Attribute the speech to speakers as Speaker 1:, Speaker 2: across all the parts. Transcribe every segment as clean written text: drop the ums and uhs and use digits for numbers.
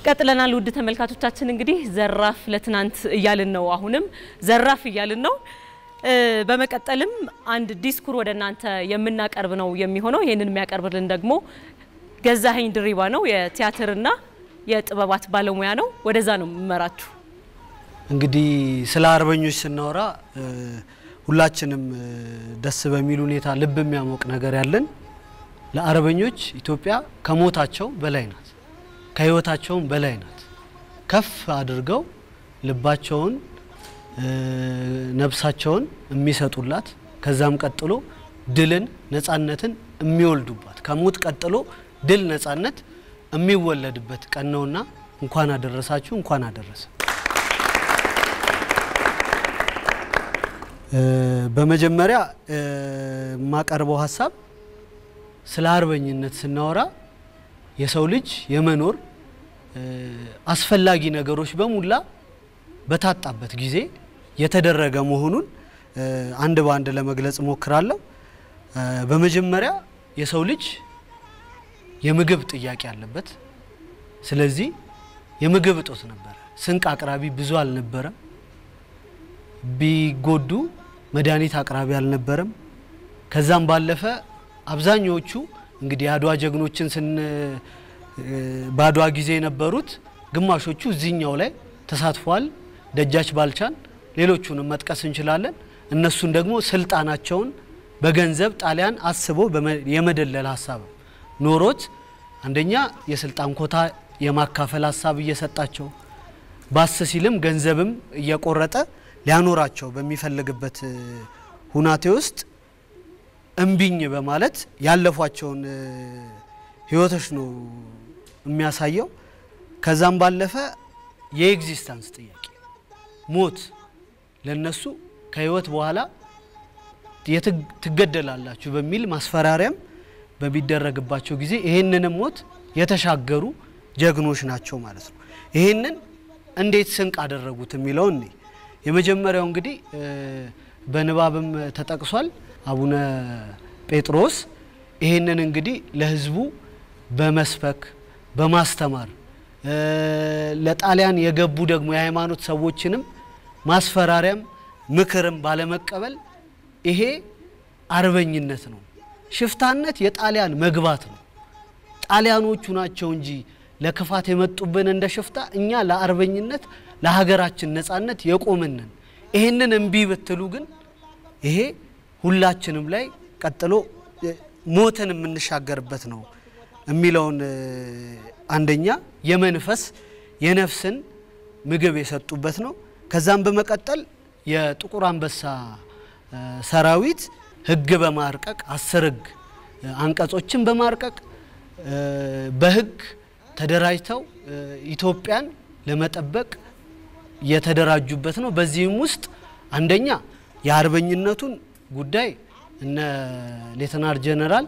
Speaker 1: ቀጥለናል ውድ ተመልካቾቻችን እንግዲህ ዘራፍ ለትናንት እያልን ነው አሁንም ዘራፍ እያልን ነው በመቀጠልም አንድ ዲስኩር ወደናንተ የምናቀርብ ነው የሚሆነው ይሄንን የሚያቀርብልን ደግሞ ገዛኸኝ ድሪባ ነው የቲያትርና የጥበባት ባለሙያ ነው ወደዛ ነው መመራችሁ
Speaker 2: እንግዲህ ስለ አርበኞች ስናወራ ሁላችንም ደስ በሚል ሁኔታ ልብ የሚያሞቅ ነገር ያለን ለአርበኞች ኢትዮጵያ ከሞታቸው በላይ ናት ከህይወታቸው በላይ ናት ከፍ አድርገው ልባቸውን ነፍሳቸውን የሚሰጡላት ከዛም ቀጥሎ ድልን ነፃነትን የሚወልዱባት ከሞት ቀጥሎ ድል ነፃነት የሚወለድበት ቀን ነውና እንኳን አደረሳችሁ እንኳን አደረሰ በመጀመሪያ ማቀርበው ሐሳብ ስለ አርበኝነት ስናወራ የሰው ልጅ የመኖር አስፈላጊ ነገሮች በሙላ በታጣበት ጊዜ የተደረገ መሆኑን አንድ ባንድ ለመግለጽ ሞክራለሁ በመጀመሪያ የሰው ልጅ የምግብ ጥያቄ አለበት ስለዚህ የምግብ እጦት ነበር ስንቅ አቅራቢ ብዙ አልነበረም ቢጎዱ መድኃኒት አቅራቢ አልነበረም ከዛም ባለፈ አብዛኞቹ እንግዲህ አድዋ ጀግኖችን ባድዋ ጊዜ የነበሩት ግማሾቹ እዚህኛው ላይ ተሳትፈዋል ደጃች ባልቻን ሌሎቹንም መጥቀስ እንችላለን እነሱን ደግሞ ስልጣናቸውን በገንዘብ ጣሊያን አስቦ የመደለል ሐሳብ ኖሮት አንደኛ የስልጣን ኮታ የማካፈል ሐሳብ እየሰጣቸው ባስ ሲልም ገንዘብም እየቆረጠ ሊያኖራቸው በሚፈልግበት ሁናቴ ውስጥ እንቢኝ በማለት ያለፏቸውን ህይወቶች ነው የሚያሳየው ከዛም ባለፈ የኤግዚስተንስ ጥያቄ ሞት ለነሱ ከህይወት በኋላ ትገደላላችሁ በሚል ማስፈራሪያም በሚደረግባቸው ጊዜ ይሄንንም ሞት የተሻገሩ ጀግኖች ናቸው ማለት ነው ይሄንን እንዴት ስንቅ አደረጉት የሚለው እንዴ የመጀመሪያው እንግዲህ በንባብም ተጠቅሷል አቡነ ጴጥሮስ ይሄንን እንግዲህ ለህዝቡ በመስፈክ በማስተማር ለጣሊያን የገቡ ደግሞ የሃይማኖት ሰዎችንም ማስፈራሪያም ምክርም ባለመቀበል ይሄ አርበኝነት ነው ሽፍታነት የጣሊያን መግባት ነው ጣሊያኖቹ ናቸው እንጂ ለክፋት የመጡብን እንደ ሽፍታ እኛ ለአርበኝነት ለሀገራችን ነፃነት የቆመንን ይሄንን እንቢ ብትሉ ግን ይሄ ሁላችንም ላይ ቀጥሎ ሞትን የምንሻገርበት ነው የሚለውን አንደኛ የመንፈስ የነፍስን ምግብ የሰጡበት ነው ከዛም በመቀጠል የጥቁር አንበሳ ሰራዊት ህግ በማርቀቅ 10 ህግ አንቀጾችን በማርቀቅ በህግ ተደራጅተው ኢትዮጵያን ለመጠበቅ የተደራጁበት ነው በዚህም ውስጥ አንደኛ የአርበኝነቱን ጉዳይ እነ ሌተናል ጀነራል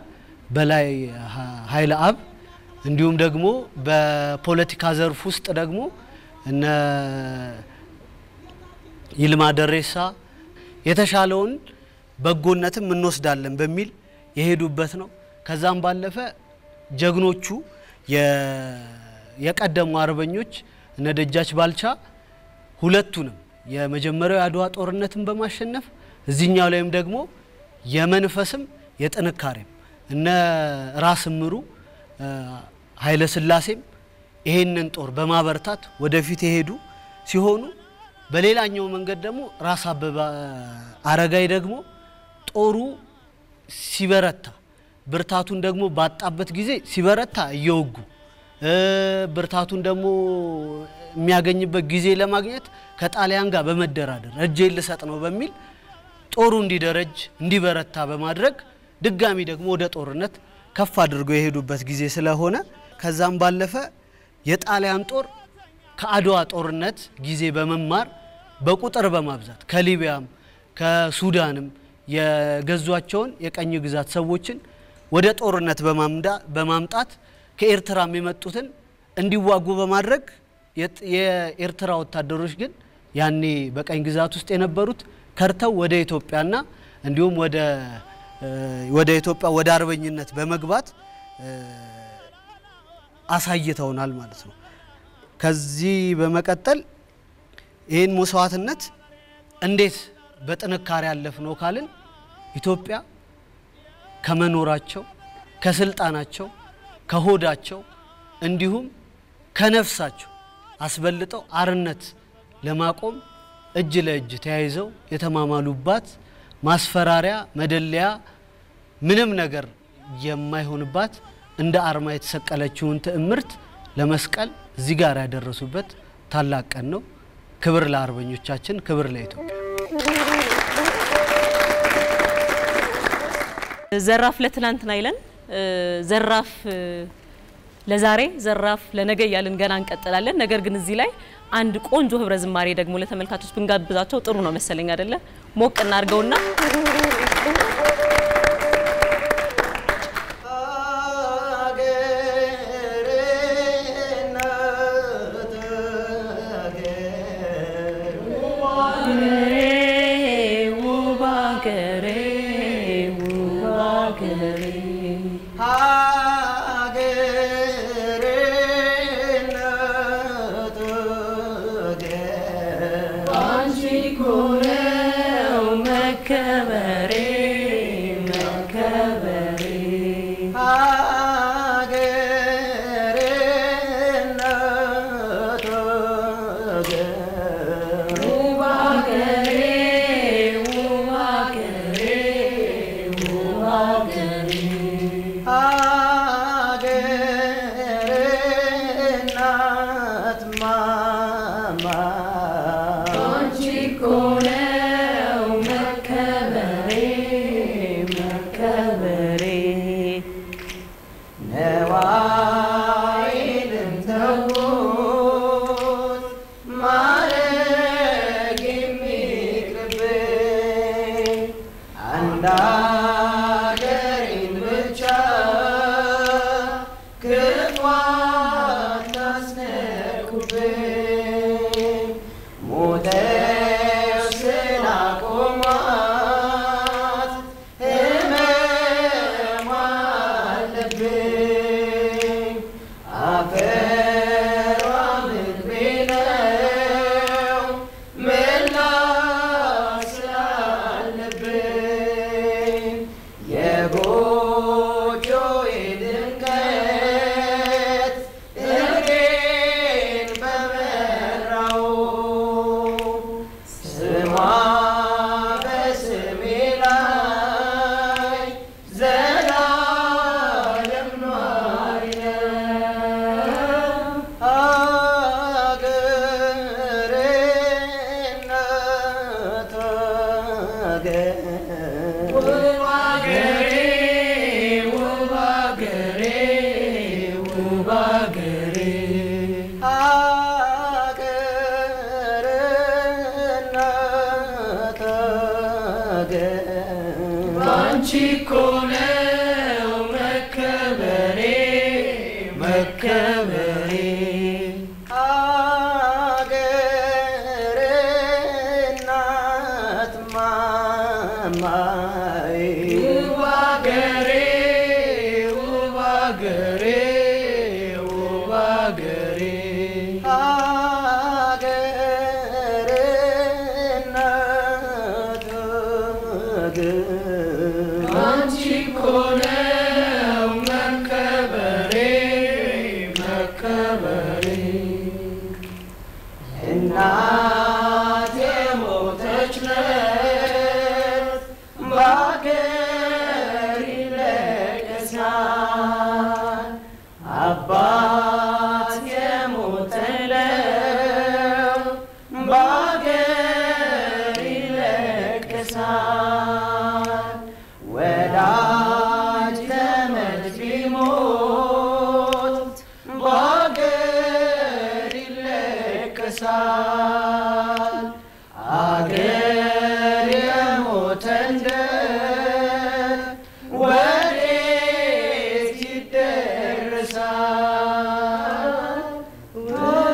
Speaker 2: በላይ ኃይለ አብ እንዲሁም ደግሞ በፖለቲካ ዘርፍ ውስጥ ደግሞ እነ ይልማ ደሬሳ የተሻለውን በጎነትም እንወስዳለን በሚል የሄዱበት ነው ከዛም ባለፈ ጀግኖቹ የቀደሙ አርበኞች እነ ደጃች ባልቻ ሁለቱንም የመጀመሪያው አድዋ ጦርነትን በማሸነፍ እዚህኛው ላይም ደግሞ የመንፈስም የጥንካሬም እነ ራስ ምሩ ኃይለ ስላሴም ይሄንን ጦር በማበርታት ወደፊት ይሄዱ ሲሆኑ በሌላኛው መንገድ ደግሞ ራስ አበበ አረጋይ ደግሞ ጦሩ ሲበረታ ብርታቱን ደግሞ ባጣበት ጊዜ ሲበረታ እየወጉ ብርታቱን ደግሞ የሚያገኝበት ጊዜ ለማግኘት ከጣሊያን ጋር በመደራደር እጄን ልሰጥ ነው በሚል ጦሩ እንዲደረጅ እንዲበረታ በማድረግ ድጋሚ ደግሞ ወደ ጦርነት ከፍ አድርገው የሄዱበት ጊዜ ስለሆነ ከዛም ባለፈ የጣሊያን ጦር ከአድዋ ጦርነት ጊዜ በመማር በቁጥር በማብዛት ከሊቢያም ከሱዳንም የገዟቸውን የቀኝ ግዛት ሰዎችን ወደ ጦርነት በማምጣት ከኤርትራም የመጡትን እንዲዋጉ በማድረግ የኤርትራ ወታደሮች ግን ያኔ በቀኝ ግዛት ውስጥ የነበሩት ከርተው ወደ ኢትዮጵያና እንዲሁም ወደ ኢትዮጵያ ወደ አርበኝነት በመግባት አሳይተውናል ማለት ነው። ከዚህ በመቀጠል ይሄን መስዋዕትነት እንዴት በጥንካሬ ያለፍነው ካልን ኢትዮጵያ ከመኖራቸው ከስልጣናቸው ከሆዳቸው እንዲሁም ከነፍሳቸው አስበልጠው አርነት ለማቆም እጅ ለእጅ ተያይዘው የተማማሉባት ማስፈራሪያ መደለያ ምንም ነገር የማይሆንባት እንደ አርማ የተሰቀለችውን ትዕምርት ለመስቀል እዚህ ጋር ያደረሱበት ታላቅ ቀን ነው። ክብር ለአርበኞቻችን፣ ክብር ለኢትዮጵያ።
Speaker 1: ዘራፍ ለትናንትና ይለን ዘራፍ ለዛሬ ዘራፍ ለነገ ያልን ገና እንቀጥላለን። ነገር ግን እዚህ ላይ አንድ ቆንጆ ህብረ ዝማሬ ደግሞ ለተመልካቾች ብንጋብዛቸው ጥሩ ነው መሰለኝ አይደለ? ሞቅ እናርገውና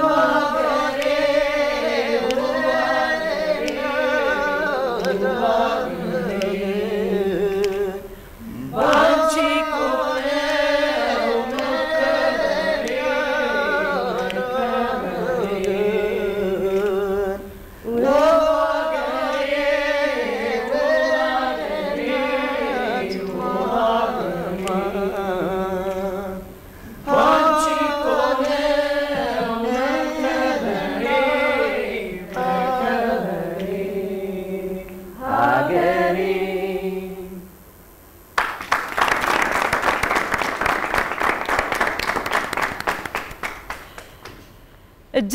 Speaker 3: What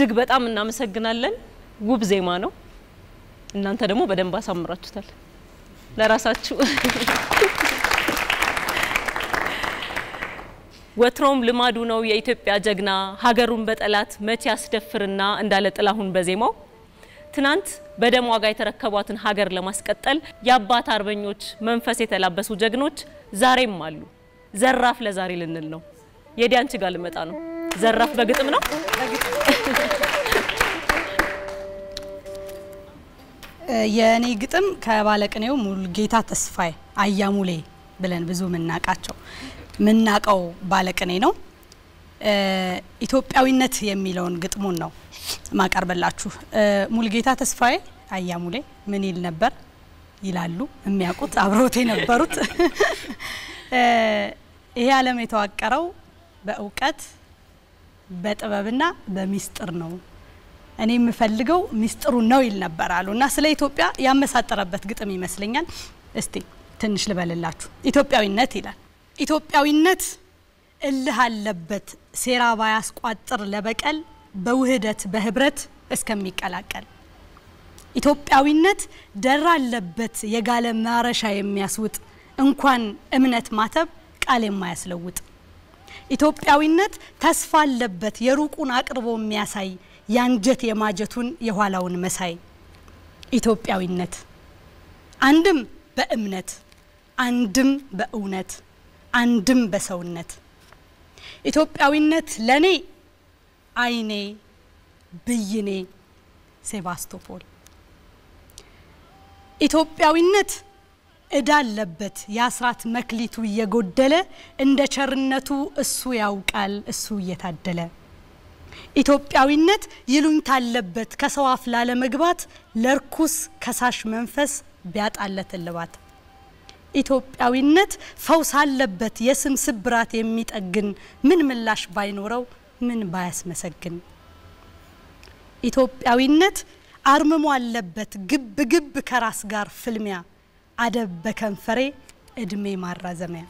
Speaker 1: እጅግ በጣም እናመሰግናለን ውብ ዜማ ነው እናንተ ደግሞ በደንብ አሳምራችሁታል ለራሳችሁ ወትሮም ልማዱ ነው የኢትዮጵያ ጀግና ሀገሩን በጠላት መቼ ያስደፍርና እንዳለ ጥላሁን በዜማው ትናንት በደም ዋጋ የተረከቧትን ሀገር ለማስቀጠል የአባት አርበኞች መንፈስ የተላበሱ ጀግኖች ዛሬም አሉ ዘራፍ ለዛሬ ልንል ነው የዲያንቺ ጋር ልመጣ ነው ዘራፍ በግጥም ነው
Speaker 3: የኔ ግጥም ከባለቅኔው ሙሉጌታ ተስፋዬ አያሙሌ ብለን ብዙ ምናቃው ባለቅኔ ነው ኢትዮጵያዊነት የሚለውን ግጥሙን ነው ማቀርበላችሁ ሙሉጌታ ተስፋዬ አያሙሌ ምን ይል ነበር ይላሉ የሚያውቁት አብሮት የነበሩት ይሄ ዓለም የተዋቀረው በእውቀት በጥበብና በሚስጥር ነው እኔ የምፈልገው ሚስጥሩ ነው ይል ነበር አሉና ስለ ኢትዮጵያ ያመሳጠረበት ግጥም ይመስለኛል እስቲ ትንሽ ልበልላችሁ ኢትዮጵያዊነት ይላል ኢትዮጵያዊነት እልህ አለበት ሴራ ባያስቋጥር ለበቀል በውህደት በህብረት እስከሚቀላቀል ኢትዮጵያዊነት ደራ አለበት የጋለ ማረሻ የሚያስውጥ እንኳን እምነት ማተብ ቃል የማያስለውጥ ኢትዮጵያዊነት ተስፋ አለበት የሩቁን አቅርቦ የሚያሳይ ያንጀት የማጀቱን የኋላውን መሳይ ኢትዮጵያዊነት አንድም በእምነት አንድም በእውነት አንድም በሰውነት ኢትዮጵያዊነት ለኔ አይኔ ብይኔ ሴባስቶፖል ኢትዮጵያዊነት እዳለበት ያስራት መክሊቱ የጎደለ እንደ ቸርነቱ እሱ ያውቃል እሱ እየታደለ ኢትዮጵያዊነት ይሉኝታ አለበት ከሰው አፍ ላለ መግባት ለርኩስ ከሳሽ መንፈስ ቢያጣለት ልባት ኢትዮጵያዊነት ፈውስ አለበት የስም ስብራት የሚጠግን ምን ምላሽ ባይኖረው ምን ባያስመሰግን ኢትዮጵያዊነት አርምሞ አለበት ግብ ግብ ከራስ ጋር ፍልሚያ አደብ በከንፈሬ እድሜ ማራዘሚያ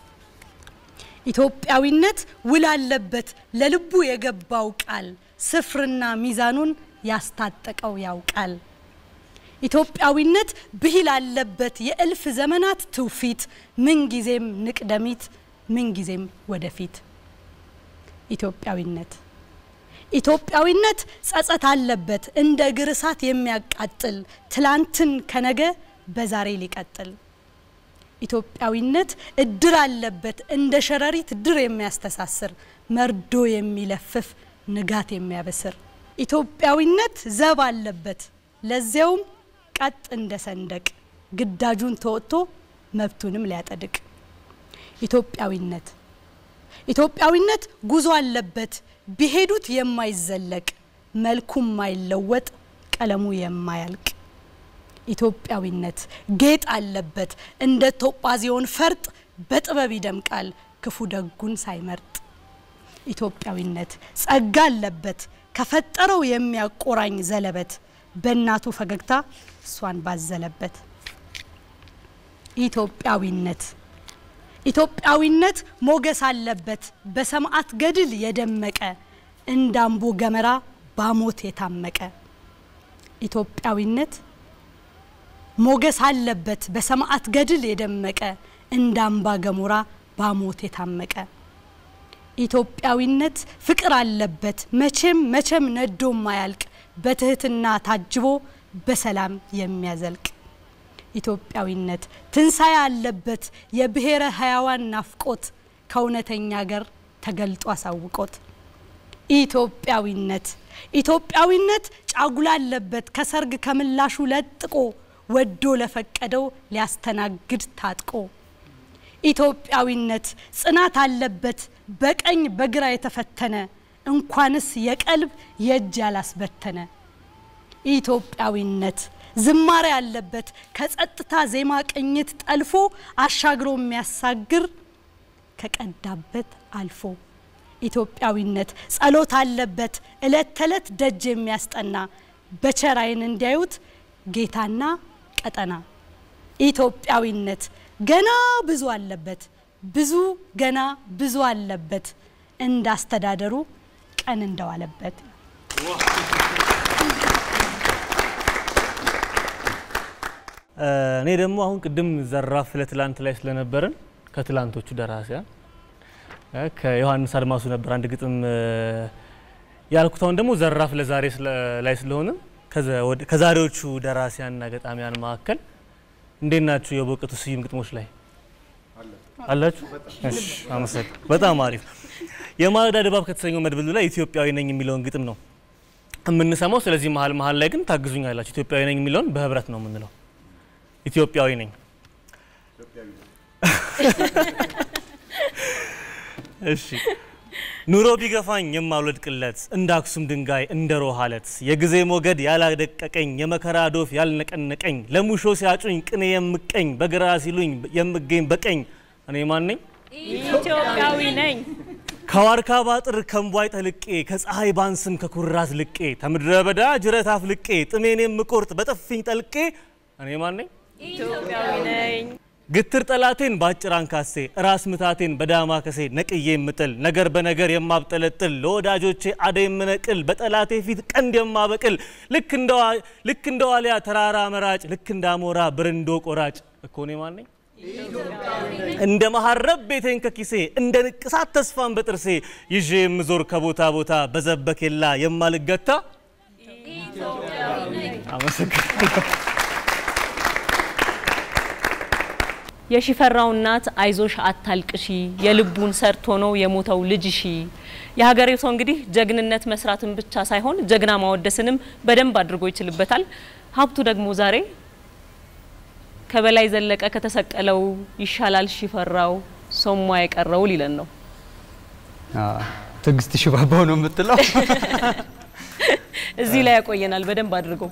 Speaker 3: ኢትዮጵያዊነት ውል አለበት ለልቡ የገባው ቃል ስፍርና ሚዛኑን ያስታጠቀው ያውቃል ኢትዮጵያዊነት ብሂል አለበት የእልፍ ዘመናት ትውፊት ምን ጊዜም ንቅደሚት ምን ጊዜም ወደፊት ኢትዮጵያዊነት ጸጸት አለበት እንደ ግርሳት የሚያቃጥል ትላንትን ከነገ በዛሬ ሊቀጥል ኢትዮጵያዊነት እድር አለበት እንደ ሸረሪት ድር የሚያስተሳስር መርዶ የሚለፍፍ ንጋት የሚያበስር ኢትዮጵያዊነት ዘብ አለበት ለዚያውም ቀጥ እንደ ሰንደቅ ግዳጁን ተወጥቶ መብቱንም ሊያጠድቅ ኢትዮጵያዊነት ጉዞ አለበት ቢሄዱት የማይዘለቅ መልኩም ማይለወጥ ቀለሙ የማያልቅ ኢትዮጵያዊነት ጌጥ አለበት እንደ ቶጳዚዮን ፈርጥ በጥበብ ይደምቃል ክፉ ደጉን ሳይመርጥ ኢትዮጵያዊነት ጸጋ አለበት ከፈጠረው የሚያቆራኝ ዘለበት በእናቱ ፈገግታ እሷን ባዘለበት ኢትዮጵያዊነት ሞገስ አለበት በሰማዕት ገድል የደመቀ እንዳምቦ ገመራ ባሞት የታመቀ ኢትዮጵያዊነት ሞገስ አለበት በሰማዕት ገድል የደመቀ እንዳምባ ገሞራ ባሞት የታመቀ ኢትዮጵያዊነት ፍቅር አለበት መቼም ነዶ ማያልቅ በትህትና ታጅቦ በሰላም የሚያዘልቅ ኢትዮጵያዊነት ትንሳኤ አለበት የብሔረ ሕያዋን ናፍቆት ከእውነተኛ ሀገር ተገልጦ አሳውቆት ኢትዮጵያዊነት ጫጉላ አለበት ከሰርግ ከምላሹ ለጥቆ ወዶ ለፈቀደው ሊያስተናግድ ታጥቆ ኢትዮጵያዊነት ጽናት አለበት በቀኝ በግራ የተፈተነ እንኳንስ የቀልብ የእጅ ያላስበተነ ኢትዮጵያዊነት ዝማሬ አለበት ከጸጥታ ዜማ ቅኝት ጠልፎ አሻግሮ የሚያሳግር ከቀዳበት አልፎ ኢትዮጵያዊነት ጸሎት አለበት እለት ተለት ደጅ የሚያስጠና በቸራይን እንዲያዩት ጌታና ቀጠና ኢትዮጵያዊነት ገና ብዙ አለበት ገና ብዙ አለበት እንዳስተዳደሩ ቀን እንደዋለበት
Speaker 4: እኔ ደግሞ አሁን ቅድም ዘራፍ ለትላንት ላይ ስለነበርን ከትላንቶቹ ደራሲያን ከዮሐንስ አድማሱ ነበር አንድ ግጥም ያልኩት። አሁን ደግሞ ዘራፍ ለዛሬ ላይ ስለሆነ ከዛሬዎቹ ደራሲያንና ገጣሚያን መካከል እንዴት ናችሁ? የበወቀቱ ስዩም ግጥሞች ላይ አላችሁ? እሺ አመሰግናለሁ። በጣም አሪፍ። የማለዳ ድባብ ከተሰኘው መድብል ላይ ኢትዮጵያዊ ነኝ የሚለውን ግጥም ነው የምንሰማው። ስለዚህ መሀል ላይ ግን ታግዙኛላችሁ። ኢትዮጵያዊ ነኝ የሚለውን በህብረት ነው የምንለው። ኢትዮጵያዊ ነኝ። እሺ ኑሮ ቢገፋኝ የማልወድቅለት እንደ አክሱም ድንጋይ እንደ ሮሃ አለት የጊዜ ሞገድ ያላደቀቀኝ የመከራ ዶፍ ያልነቀነቀኝ ለሙሾ ሲያጩኝ ቅኔ የምቀኝ በግራ ሲሉኝ የምገኝ በቀኝ እኔ ማን ነኝ?
Speaker 1: ኢትዮጵያዊ ነኝ።
Speaker 4: ከዋርካ ባጥር ከንቧይ ጠልቄ ከፀሐይ ባንስም ከኩራዝ ልቄ ተምድረ በዳ ጅረት አፍልቄ ጥሜን የምቆርጥ በጥፊኝ ጠልቄ እኔ ማን ነኝ?
Speaker 1: ኢትዮጵያዊ ነኝ።
Speaker 4: ግትር ጠላቴን ባጭር አንካሴ ራስ ምታቴን በዳማ ከሴ ነቅዬ የምጥል ነገር በነገር የማብጠለጥል ለወዳጆቼ አደይ የምነቅል በጠላቴ ፊት ቀንድ የማበቅል ልክ እንደ ዋልያ ተራራ መራጭ ልክ እንደ አሞራ ብርንዶ ቆራጭ እኮ እኔ ማን ነኝ? እንደ መሐረብ ቤቴን ከኪሴ እንደ ንቅሳት ተስፋን በጥርሴ ይዤ የምዞር ከቦታ ቦታ በዘበኬላ የማልገታ
Speaker 1: ኢትዮጵያዊ ነኝ።
Speaker 4: አመሰግናለሁ።
Speaker 1: የሽፈራው እናት አይዞሽ አታልቅሺ የልቡን ሰርቶ ነው የሞተው ልጅሺ። የሀገሬው ሰው እንግዲህ ጀግንነት መስራትን ብቻ ሳይሆን ጀግና ማወደስንም በደንብ አድርጎ ይችልበታል። ሀብቱ ደግሞ ዛሬ ከበላይ ዘለቀ ከተሰቀለው ይሻላል ሽፈራው ሶማ የቀረው ሊለን ነው።
Speaker 5: ትግስት ሽባባው ነው የምትለው።
Speaker 1: እዚህ ላይ ያቆየናል በደንብ አድርጎ።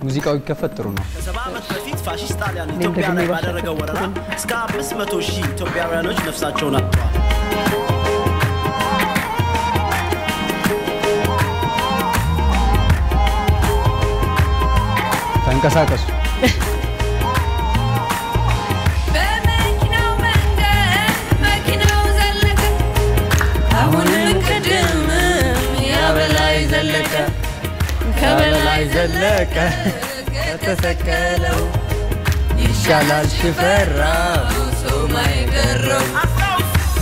Speaker 5: ሙዚቃው ይከፈት ጥሩ ነው።
Speaker 6: ከ70 በፊት ፋሺስት ጣሊያን ኢትዮጵያ ላይ ባደረገው ወረራ እስከ 500,000 ኢትዮጵያውያኖች ነፍሳቸውን አጥተዋል።
Speaker 5: ተንቀሳቀሱ። ከበላይ ዘለቀ ከተሰቀለው ይሻላል ሽፈራው ሶማ የቀረው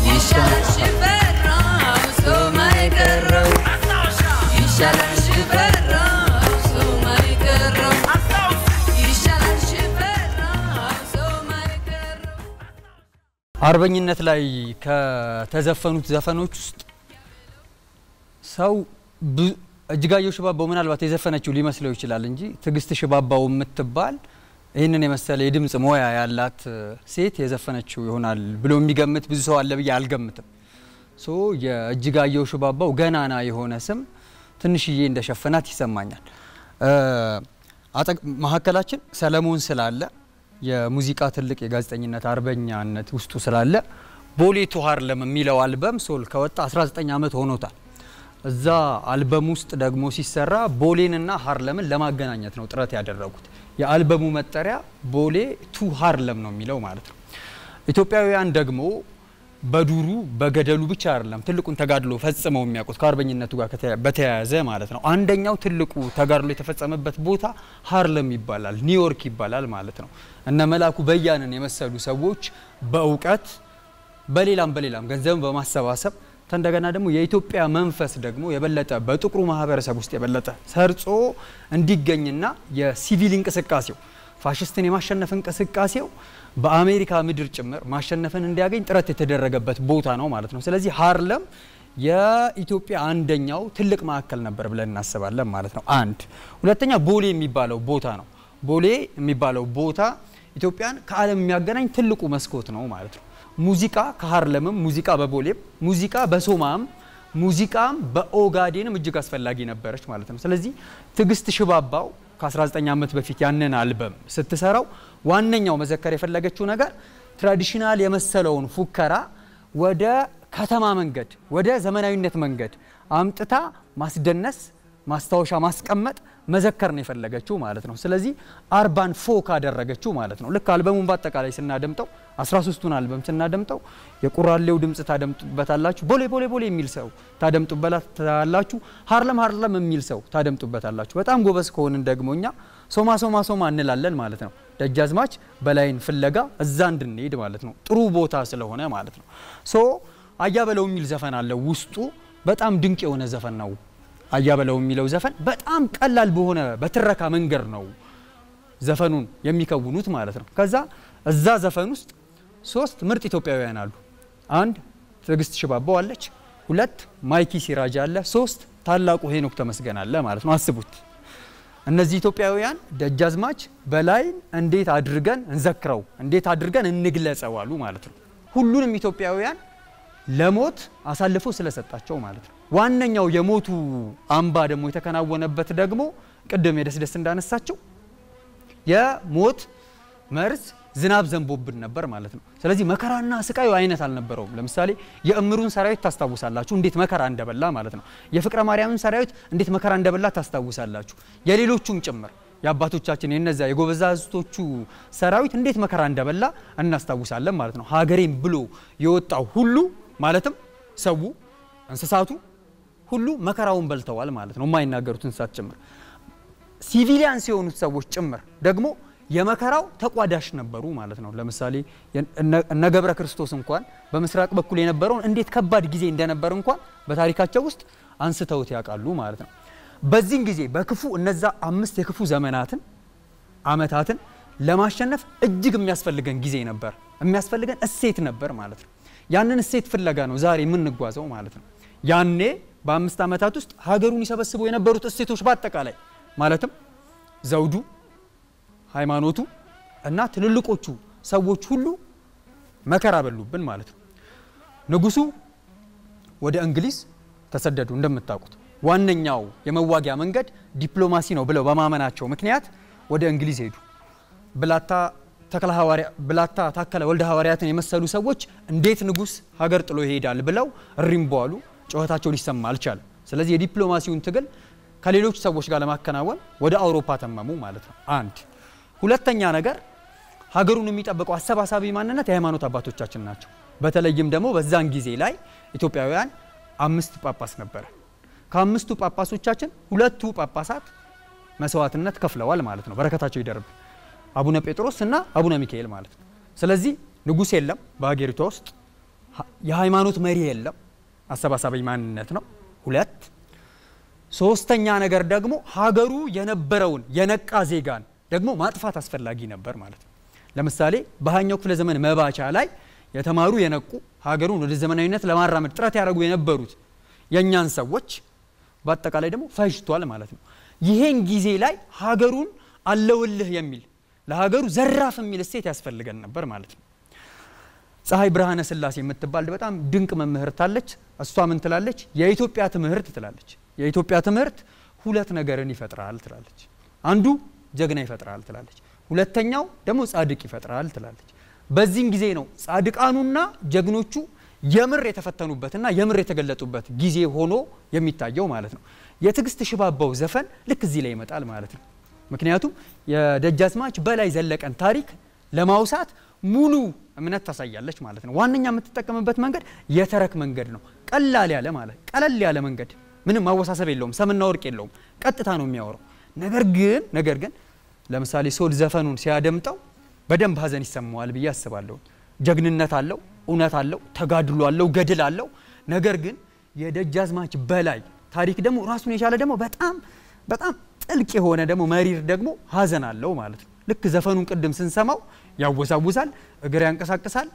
Speaker 5: ይሻላል ሽፈራው ሶማ የቀረው ይሻላል ሽፈራው ሶማ የቀረው ይሻላል ሽፈራው ሶማ የቀረው። አርበኝነት ላይ ከተዘፈኑት ዘፈኖች ውስጥ ሰው እጅጋየሁ ሽባባው ምናልባት የዘፈነችው ሊመስለው ይችላል እንጂ ትግስት ሽባባው የምትባል ይህንን የመሰለ የድምጽ ሞያ ያላት ሴት የዘፈነችው ይሆናል ብሎ የሚገምት ብዙ ሰው አለ ብዬ አልገምትም። የእጅጋየሁ ሽባባው ገናና የሆነ ስም ትንሽዬ እንደሸፈናት ይሰማኛል። መሀከላችን ሰለሞን ስላለ የሙዚቃ ትልቅ የጋዜጠኝነት አርበኛነት ውስጡ ስላለ ቦሌ ቱ ሃርለም የሚለው አልበም ሶል ከወጣ 19 ዓመት ሆኖታል። እዛ አልበም ውስጥ ደግሞ ሲሰራ ቦሌንና ሃርለምን ለማገናኘት ነው ጥረት ያደረጉት። የአልበሙ መጠሪያ ቦሌ ቱ ሃርለም ነው የሚለው ማለት ነው። ኢትዮጵያውያን ደግሞ በዱሩ በገደሉ ብቻ አይደለም ትልቁን ተጋድሎ ፈጽመው የሚያውቁት ከአርበኝነቱ ጋር በተያያዘ ማለት ነው። አንደኛው ትልቁ ተጋድሎ የተፈጸመበት ቦታ ሃርለም ይባላል፣ ኒውዮርክ ይባላል ማለት ነው። እነ መላኩ በያንን የመሰሉ ሰዎች በእውቀት በሌላም ገንዘብ በማሰባሰብ እንደገና ደግሞ የኢትዮጵያ መንፈስ ደግሞ የበለጠ በጥቁሩ ማህበረሰብ ውስጥ የበለጠ ሰርጾ እንዲገኝና የሲቪል እንቅስቃሴው ፋሽስትን የማሸነፍ እንቅስቃሴው በአሜሪካ ምድር ጭምር ማሸነፍን እንዲያገኝ ጥረት የተደረገበት ቦታ ነው ማለት ነው። ስለዚህ ሃርለም የኢትዮጵያ አንደኛው ትልቅ ማዕከል ነበር ብለን እናስባለን ማለት ነው። አንድ ሁለተኛ ቦሌ የሚባለው ቦታ ነው። ቦሌ የሚባለው ቦታ ኢትዮጵያን ከዓለም የሚያገናኝ ትልቁ መስኮት ነው ማለት ነው። ሙዚቃ ከሃርለምም ሙዚቃ በቦሌም ሙዚቃ በሶማም ሙዚቃም በኦጋዴንም እጅግ አስፈላጊ ነበረች ማለት ነው። ስለዚህ ትግስት ሽባባው ከ19 ዓመት በፊት ያንን አልበም ስትሰራው ዋነኛው መዘከር የፈለገችው ነገር ትራዲሽናል የመሰለውን ፉከራ ወደ ከተማ መንገድ ወደ ዘመናዊነት መንገድ አምጥታ ማስደነስ ማስታወሻ ማስቀመጥ መዘከር ነው የፈለገችው ማለት ነው። ስለዚህ አርባን ፎክ አደረገችው ማለት ነው። ልክ አልበሙን በአጠቃላይ ስናደምጠው 13ቱን አልበም ስናደምጠው የቁራሌው ድምጽ ታደምጡበታላችሁ፣ ቦሌ ቦሌ ቦሌ የሚል ሰው ታደምጡበታላችሁ፣ ሃርለም የሚል ሰው ታደምጡበታላችሁ። በጣም ጎበዝ ከሆንን ደግሞ እኛ ሶማ ሶማ ሶማ እንላለን ማለት ነው። ደጃዝማች በላይን ፍለጋ እዛ እንድንሄድ ማለት ነው፣ ጥሩ ቦታ ስለሆነ ማለት ነው። ሶ አያበለው የሚል ዘፈን አለ ውስጡ፣ በጣም ድንቅ የሆነ ዘፈን ነው። አያበለው የሚለው ዘፈን በጣም ቀላል በሆነ በትረካ መንገድ ነው ዘፈኑን የሚከውኑት ማለት ነው። ከዛ እዛ ዘፈን ውስጥ 3 ምርጥ ኢትዮጵያውያን አሉ። 1 ትዕግስት ሽባባው አለች፣ 2 ማይኪ ሲራጅ አለ፣ 3 ታላቁ ሄኖክ ተመስገን አለ ማለት ነው። አስቡት እነዚህ ኢትዮጵያውያን ደጃዝማች በላይን እንዴት አድርገን እንዘክረው፣ እንዴት አድርገን እንግለጸው አሉ ማለት ነው። ሁሉንም ኢትዮጵያውያን ለሞት አሳልፎ ስለሰጣቸው ማለት ነው። ዋነኛው የሞቱ አምባ ደግሞ የተከናወነበት ደግሞ ቅድም የደስደስ እንዳነሳቸው የሞት መርዝ ዝናብ ዘንቦብን ነበር ማለት ነው። ስለዚህ መከራና ስቃዩ አይነት አልነበረውም። ለምሳሌ የእምሩን ሰራዊት ታስታውሳላችሁ እንዴት መከራ እንደበላ ማለት ነው። የፍቅረ ማርያምን ሰራዊት እንዴት መከራ እንደበላ ታስታውሳላችሁ። የሌሎቹም ጭምር የአባቶቻችን የነዛ የጎበዛዝቶቹ ሰራዊት እንዴት መከራ እንደበላ እናስታውሳለን ማለት ነው። ሀገሬን ብሎ የወጣው ሁሉ ማለትም ሰው እንስሳቱ ሁሉ መከራውን በልተዋል ማለት ነው። የማይናገሩት እንስሳት ጭምር ሲቪሊያንስ የሆኑት ሰዎች ጭምር ደግሞ የመከራው ተቋዳሽ ነበሩ ማለት ነው። ለምሳሌ እነ ገብረ ክርስቶስ እንኳን በምስራቅ በኩል የነበረውን እንዴት ከባድ ጊዜ እንደነበር እንኳን በታሪካቸው ውስጥ አንስተውት ያውቃሉ ማለት ነው። በዚህን ጊዜ በክፉ እነዛ 5 የክፉ ዘመናትን አመታትን ለማሸነፍ እጅግ የሚያስፈልገን ጊዜ ነበር፣ የሚያስፈልገን እሴት ነበር ማለት ነው። ያንን እሴት ፍለጋ ነው ዛሬ የምንጓዘው ማለት ነው። ያኔ በ5 አመታት ውስጥ ሀገሩን ይሰበስቡ የነበሩት እሴቶች በአጠቃላይ ማለትም ዘውዱ፣ ሃይማኖቱ እና ትልልቆቹ ሰዎች ሁሉ መከራ በሉብን ማለት ነው። ንጉሱ ወደ እንግሊዝ ተሰደዱ። እንደምታውቁት ዋነኛው የመዋጊያ መንገድ ዲፕሎማሲ ነው ብለው በማመናቸው ምክንያት ወደ እንግሊዝ ሄዱ። ብላታ ታከለ ወልደ ሐዋርያትን የመሰሉ ሰዎች እንዴት ንጉስ ሀገር ጥሎ ይሄዳል ብለው ሪምቦሉ ጩኸታቸው ሊሰማ አልቻለም። ስለዚህ የዲፕሎማሲውን ትግል ከሌሎች ሰዎች ጋር ለማከናወን ወደ አውሮፓ ተመሙ ማለት ነው። አንድ ሁለተኛ ነገር ሀገሩን የሚጠብቀው አሰባሳቢ ማንነት የሃይማኖት አባቶቻችን ናቸው። በተለይም ደግሞ በዛን ጊዜ ላይ ኢትዮጵያውያን 5 ጳጳስ ነበር። ከ5ቱ ጳጳሶቻችን 2ቱ ጳጳሳት መስዋዕትነት ከፍለዋል ማለት ነው። በረከታቸው ይደርብ አቡነ ጴጥሮስ እና አቡነ ሚካኤል ማለት ነው። ስለዚህ ንጉስ የለም በሀገሪቷ ውስጥ፣ የሃይማኖት መሪ የለም፣ አሰባሳቢ ማንነት ነው። 2 ሶስተኛ ነገር ደግሞ ሀገሩ የነበረውን የነቃ ዜጋን ደግሞ ማጥፋት አስፈላጊ ነበር ማለት ነው። ለምሳሌ በ20ኛው ክፍለ ዘመን መባቻ ላይ የተማሩ የነቁ ሀገሩን ወደ ዘመናዊነት ለማራመድ ጥረት ያደረጉ የነበሩት የኛን ሰዎች በአጠቃላይ ደግሞ ፈጅቷል ማለት ነው። ይሄን ጊዜ ላይ ሀገሩን አለውልህ የሚል ለሀገሩ ዘራፍ የሚል እሴት ያስፈልገን ነበር ማለት ነው። ፀሐይ ብርሃነ ስላሴ የምትባል በጣም ድንቅ መምህርት አለች። እሷ ምን ትላለች? የኢትዮጵያ ትምህርት ትላለች። የኢትዮጵያ ትምህርት 2 ነገርን ይፈጥራል ትላለች። አንዱ ጀግና ይፈጥራል ትላለች፣ ሁለተኛው ደግሞ ጻድቅ ይፈጥራል ትላለች። በዚህን ጊዜ ነው ጻድቃኑና ጀግኖቹ የምር የተፈተኑበትና የምር የተገለጡበት ጊዜ ሆኖ የሚታየው ማለት ነው። የትዕግስት ሽባባው ዘፈን ልክ እዚህ ላይ ይመጣል ማለት ነው። ምክንያቱም የደጃዝማች በላይ ዘለቀን ታሪክ ለማውሳት ሙሉ እምነት ታሳያለች ማለት ነው። ዋነኛ የምትጠቀምበት መንገድ የተረክ መንገድ ነው። ቀለል ያለ መንገድ፣ ምንም ማወሳሰብ የለውም፣ ሰምና ወርቅ የለውም፣ ቀጥታ ነው የሚያወራው። ነገር ግን ለምሳሌ ሶል ዘፈኑን ሲያደምጠው በደንብ ሀዘን ይሰማዋል ብዬ አስባለሁ። ጀግንነት አለው፣ እውነት አለው፣ ተጋድሎ አለው፣ ገድል አለው። ነገር ግን የደጃዝማች በላይ ታሪክ ደግሞ ራሱን የቻለ ደግሞ በጣም ጥልቅ የሆነ ደግሞ መሪር ደግሞ ሀዘን አለው ማለት ነው። ልክ ዘፈኑን ቅድም ስንሰማው ያወዛውዛል፣ እግር ያንቀሳቅሳል፣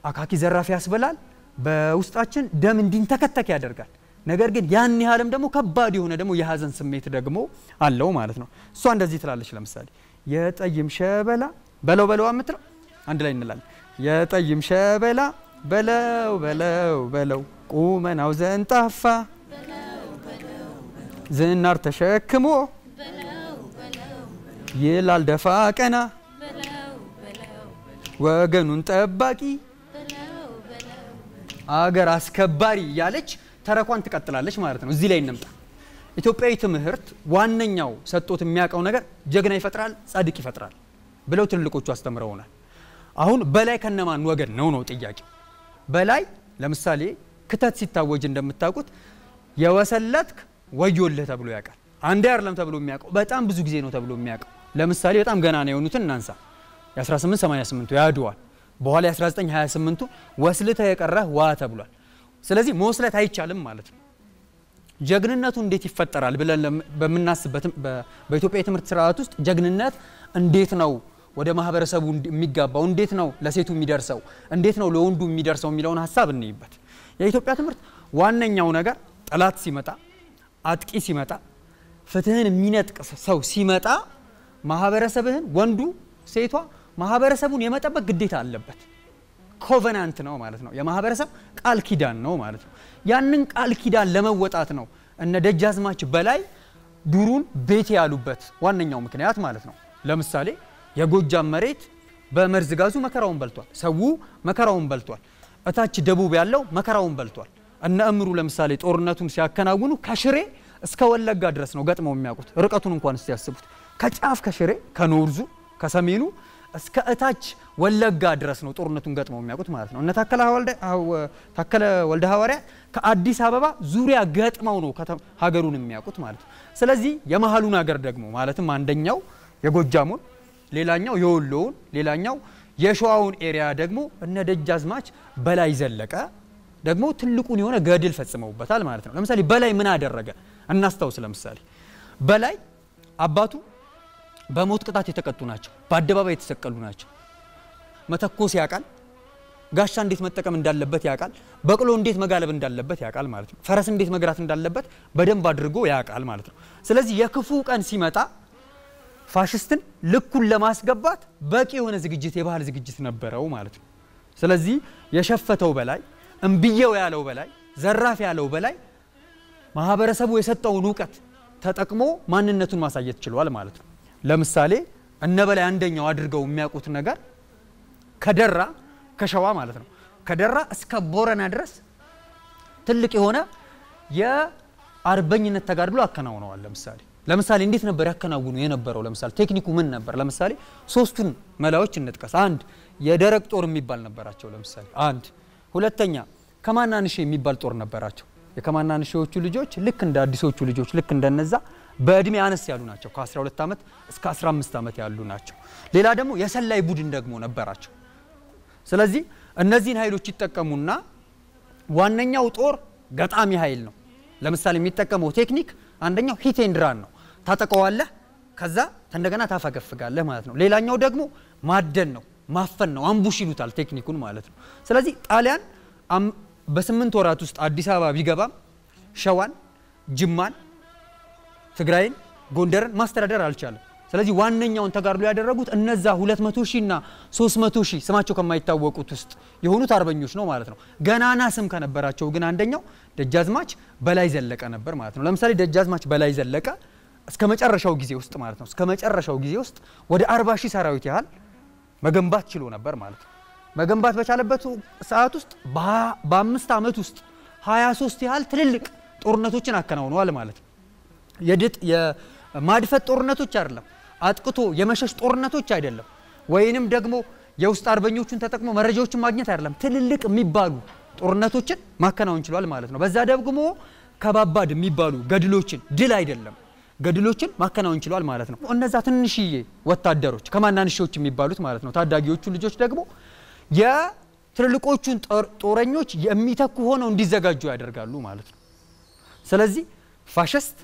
Speaker 5: አካኪ ዘራፍ ያስበላል፣ በውስጣችን ደም እንዲንተከተክ ያደርጋል። ነገር ግን ያን ያህልም ደግሞ ከባድ የሆነ ደግሞ የሀዘን ስሜት ደግሞ አለው ማለት ነው። እሷ እንደዚህ ትላለች። ለምሳሌ የጠይም ሸበላ በለው አምጥለው አንድ ላይ እንላለን። የጠይም ሸበላ በለው ቁመናው ዘንጣፋ ዝናር ተሸክሞ ይላል ደፋ ቀና ወገኑን ጠባቂ አገር አስከባሪ ያለች ተረኳን ትቀጥላለች ማለት ነው። እዚህ ላይ እንምጣ። ኢትዮጵያዊ ትምህርት ዋነኛው ሰጥቶት የሚያውቀው ነገር ጀግና ይፈጥራል፣ ጻድቅ ይፈጥራል ብለው ትልልቆቹ አስተምረውናል። አሁን በላይ ከነማን ወገን ነው ጥያቄው በላይ ለምሳሌ ክተት ሲታወጅ እንደምታውቁት የወሰለትክ ወዮልህ ተብሎ ያውቃል አንዴ አይደለም ተብሎ የሚያውቀው በጣም ብዙ ጊዜ ነው ተብሎ የሚያውቀው ለምሳሌ በጣም ገና ነው የሆኑትን እናንሳ የ1888 ያድዋል በኋላ የ1928 ወስልተ የቀረህ ዋ ተብሏል ስለዚህ መወስለት አይቻልም ማለት ነው ጀግንነቱ እንዴት ይፈጠራል ብለን በመናስበት በኢትዮጵያ የትምህርት ስርዓት ውስጥ ጀግንነት እንዴት ነው ወደ ማህበረሰቡ የሚጋባው እንዴት ነው ለሴቱ የሚደርሰው እንዴት ነው ለወንዱ የሚደርሰው የሚለውን ሐሳብ እንይበት የኢትዮጵያ ትምህርት ዋነኛው ነገር ጠላት ሲመጣ አጥቂ ሲመጣ ፍትህን የሚነጥቅ ሰው ሲመጣ ማህበረሰብህን ወንዱ ሴቷ ማህበረሰቡን የመጠበቅ ግዴታ አለበት ኮቨናንት ነው ማለት ነው የማህበረሰብ ቃል ኪዳን ነው ማለት ነው ያንን ቃል ኪዳን ለመወጣት ነው እነ ደጃዝማች በላይ ዱሩን ቤት ያሉበት ዋነኛው ምክንያት ማለት ነው ለምሳሌ የጎጃም መሬት በመርዝ ጋዙ መከራውን በልቷል ሰው መከራውን በልቷል እታች ደቡብ ያለው መከራውን በልቷል እነ እምሩ ለምሳሌ ጦርነቱን ሲያከናውኑ ከሽሬ እስከ ወለጋ ድረስ ነው ገጥመው የሚያውቁት ርቀቱን እንኳን ሲያስቡት ከጫፍ ከሽሬ ከኖርዙ ከሰሜኑ እስከ እታች ወለጋ ድረስ ነው ጦርነቱን ገጥመው የሚያውቁት ማለት ነው እነ ታከለ ወልደ ሐዋርያ ከአዲስ አበባ ዙሪያ ገጥመው ነው ሀገሩን የሚያውቁት ማለት ነው ስለዚህ የመሃሉን ሀገር ደግሞ ማለትም አንደኛው የጎጃሙን ሌላኛው የወሎውን ሌላኛው የሸዋውን ኤሪያ ደግሞ እነ ደጃዝማች በላይ ዘለቀ ደግሞ ትልቁን የሆነ ገድል ፈጽመውበታል ማለት ነው ለምሳሌ በላይ ምን አደረገ እናስታውስ ለምሳሌ በላይ አባቱ በሞት ቅጣት የተቀጡ ናቸው በአደባባይ የተሰቀሉ ናቸው መተኮስ ያቃል ጋሻ እንዴት መጠቀም እንዳለበት ያቃል በቅሎ እንዴት መጋለብ እንዳለበት ያቃል ማለት ነው ፈረስ እንዴት መግራት እንዳለበት በደንብ አድርጎ ያቃል ማለት ነው ስለዚህ የክፉ ቀን ሲመጣ ፋሽስትን ልኩን ለማስገባት በቂ የሆነ ዝግጅት የባህል ዝግጅት ነበረው ማለት ነው ስለዚህ የሸፈተው በላይ እንብየው ያለው በላይ ዘራፍ ያለው በላይ ማህበረሰቡ የሰጠውን ዕውቀት ተጠቅሞ ማንነቱን ማሳየት ችሏል ማለት ነው ለምሳሌ እነ በላይ አንደኛው አድርገው የሚያውቁት ነገር ከደራ ከሸዋ ማለት ነው ከደራ እስከ ቦረና ድረስ ትልቅ የሆነ የአርበኝነት ተጋድሎ አከናውነዋል ለምሳሌ እንዴት ነበር ያከናውኑ የነበረው ለምሳሌ ቴክኒኩ ምን ነበር ለምሳሌ ሶስቱን መላዎች እንጥቀስ አንድ የደረቅ ጦር የሚባል ነበራቸው ለምሳሌ አንድ ሁለተኛ ከማናንሽ የሚባል ጦር ነበራቸው የከማናንሽዎቹ ልጆች ልክ እንደ አዲሶቹ ልጆች ልክ እንደነዛ በእድሜ አነስ ያሉ ናቸው ከ12 አመት እስከ 15 አመት ያሉ ናቸው ሌላ ደግሞ የሰላይ ቡድን ደግሞ ነበራቸው ስለዚህ እነዚህን ኃይሎች ይተቀሙና ዋነኛው ጦር ገጣሚ ኃይል ነው ለምሳሌ የሚተቀመው ቴክኒክ አንደኛው ሂት ኤንድ ራን ነው ታጠቀዋለህ ከዛ እንደገና ታፈገፍጋለህ ማለት ነው ሌላኛው ደግሞ ማደን ነው ማፈን ነው አምቡሽ ይሉታል ቴክኒኩን ማለት ነው ስለዚህ ጣሊያን በ8 ወራት ውስጥ አዲስ አበባ ቢገባም ሸዋን ጅማን ትግራይን ጎንደርን ማስተዳደር አልቻለም ስለዚህ ዋነኛውን ተጋድሎ ያደረጉት እነዛ 200,000 እና 300,000 ስማቸው ከማይታወቁት ውስጥ የሆኑት አርበኞች ነው ማለት ነው ገናና ስም ከነበራቸው ግን አንደኛው ደጃዝማች በላይ ዘለቀ ነበር ማለት ነው ለምሳሌ ደጃዝማች በላይ ዘለቀ እስከ መጨረሻው ጊዜ ውስጥ ማለት ነው እስከ መጨረሻው ጊዜ ውስጥ ወደ 40,000 ሰራዊት ያህል መገንባት ችሎ ነበር ማለት ነው መገንባት በቻለበት ሰዓት ውስጥ በ5 አመት ውስጥ 23 ያህል ትልልቅ ጦርነቶችን አከናውነዋል ማለት ነው የማድፈት ጦርነቶች አይደለም አጥቅቶ የመሸሽ ጦርነቶች አይደለም ወይንም ደግሞ የውስጥ አርበኞቹን ተጠቅሞ መረጃዎችን ማግኘት አይደለም ትልልቅ የሚባሉ ጦርነቶችን ማከናወን ችሏል ማለት ነው በዛ ደግሞ ከባባድ የሚባሉ ገድሎችን ድል አይደለም ገድሎችን ማከናወን ችሏል ማለት ነው እነዛ ትንሽዬ ወታደሮች ከማናንሽዎች የሚባሉት ማለት ነው ታዳጊዎቹ ልጆች ደግሞ የትልልቆቹን ጦረኞች የሚተኩ ሆነው እንዲዘጋጁ ያደርጋሉ ማለት ነው ስለዚህ ፋሽስት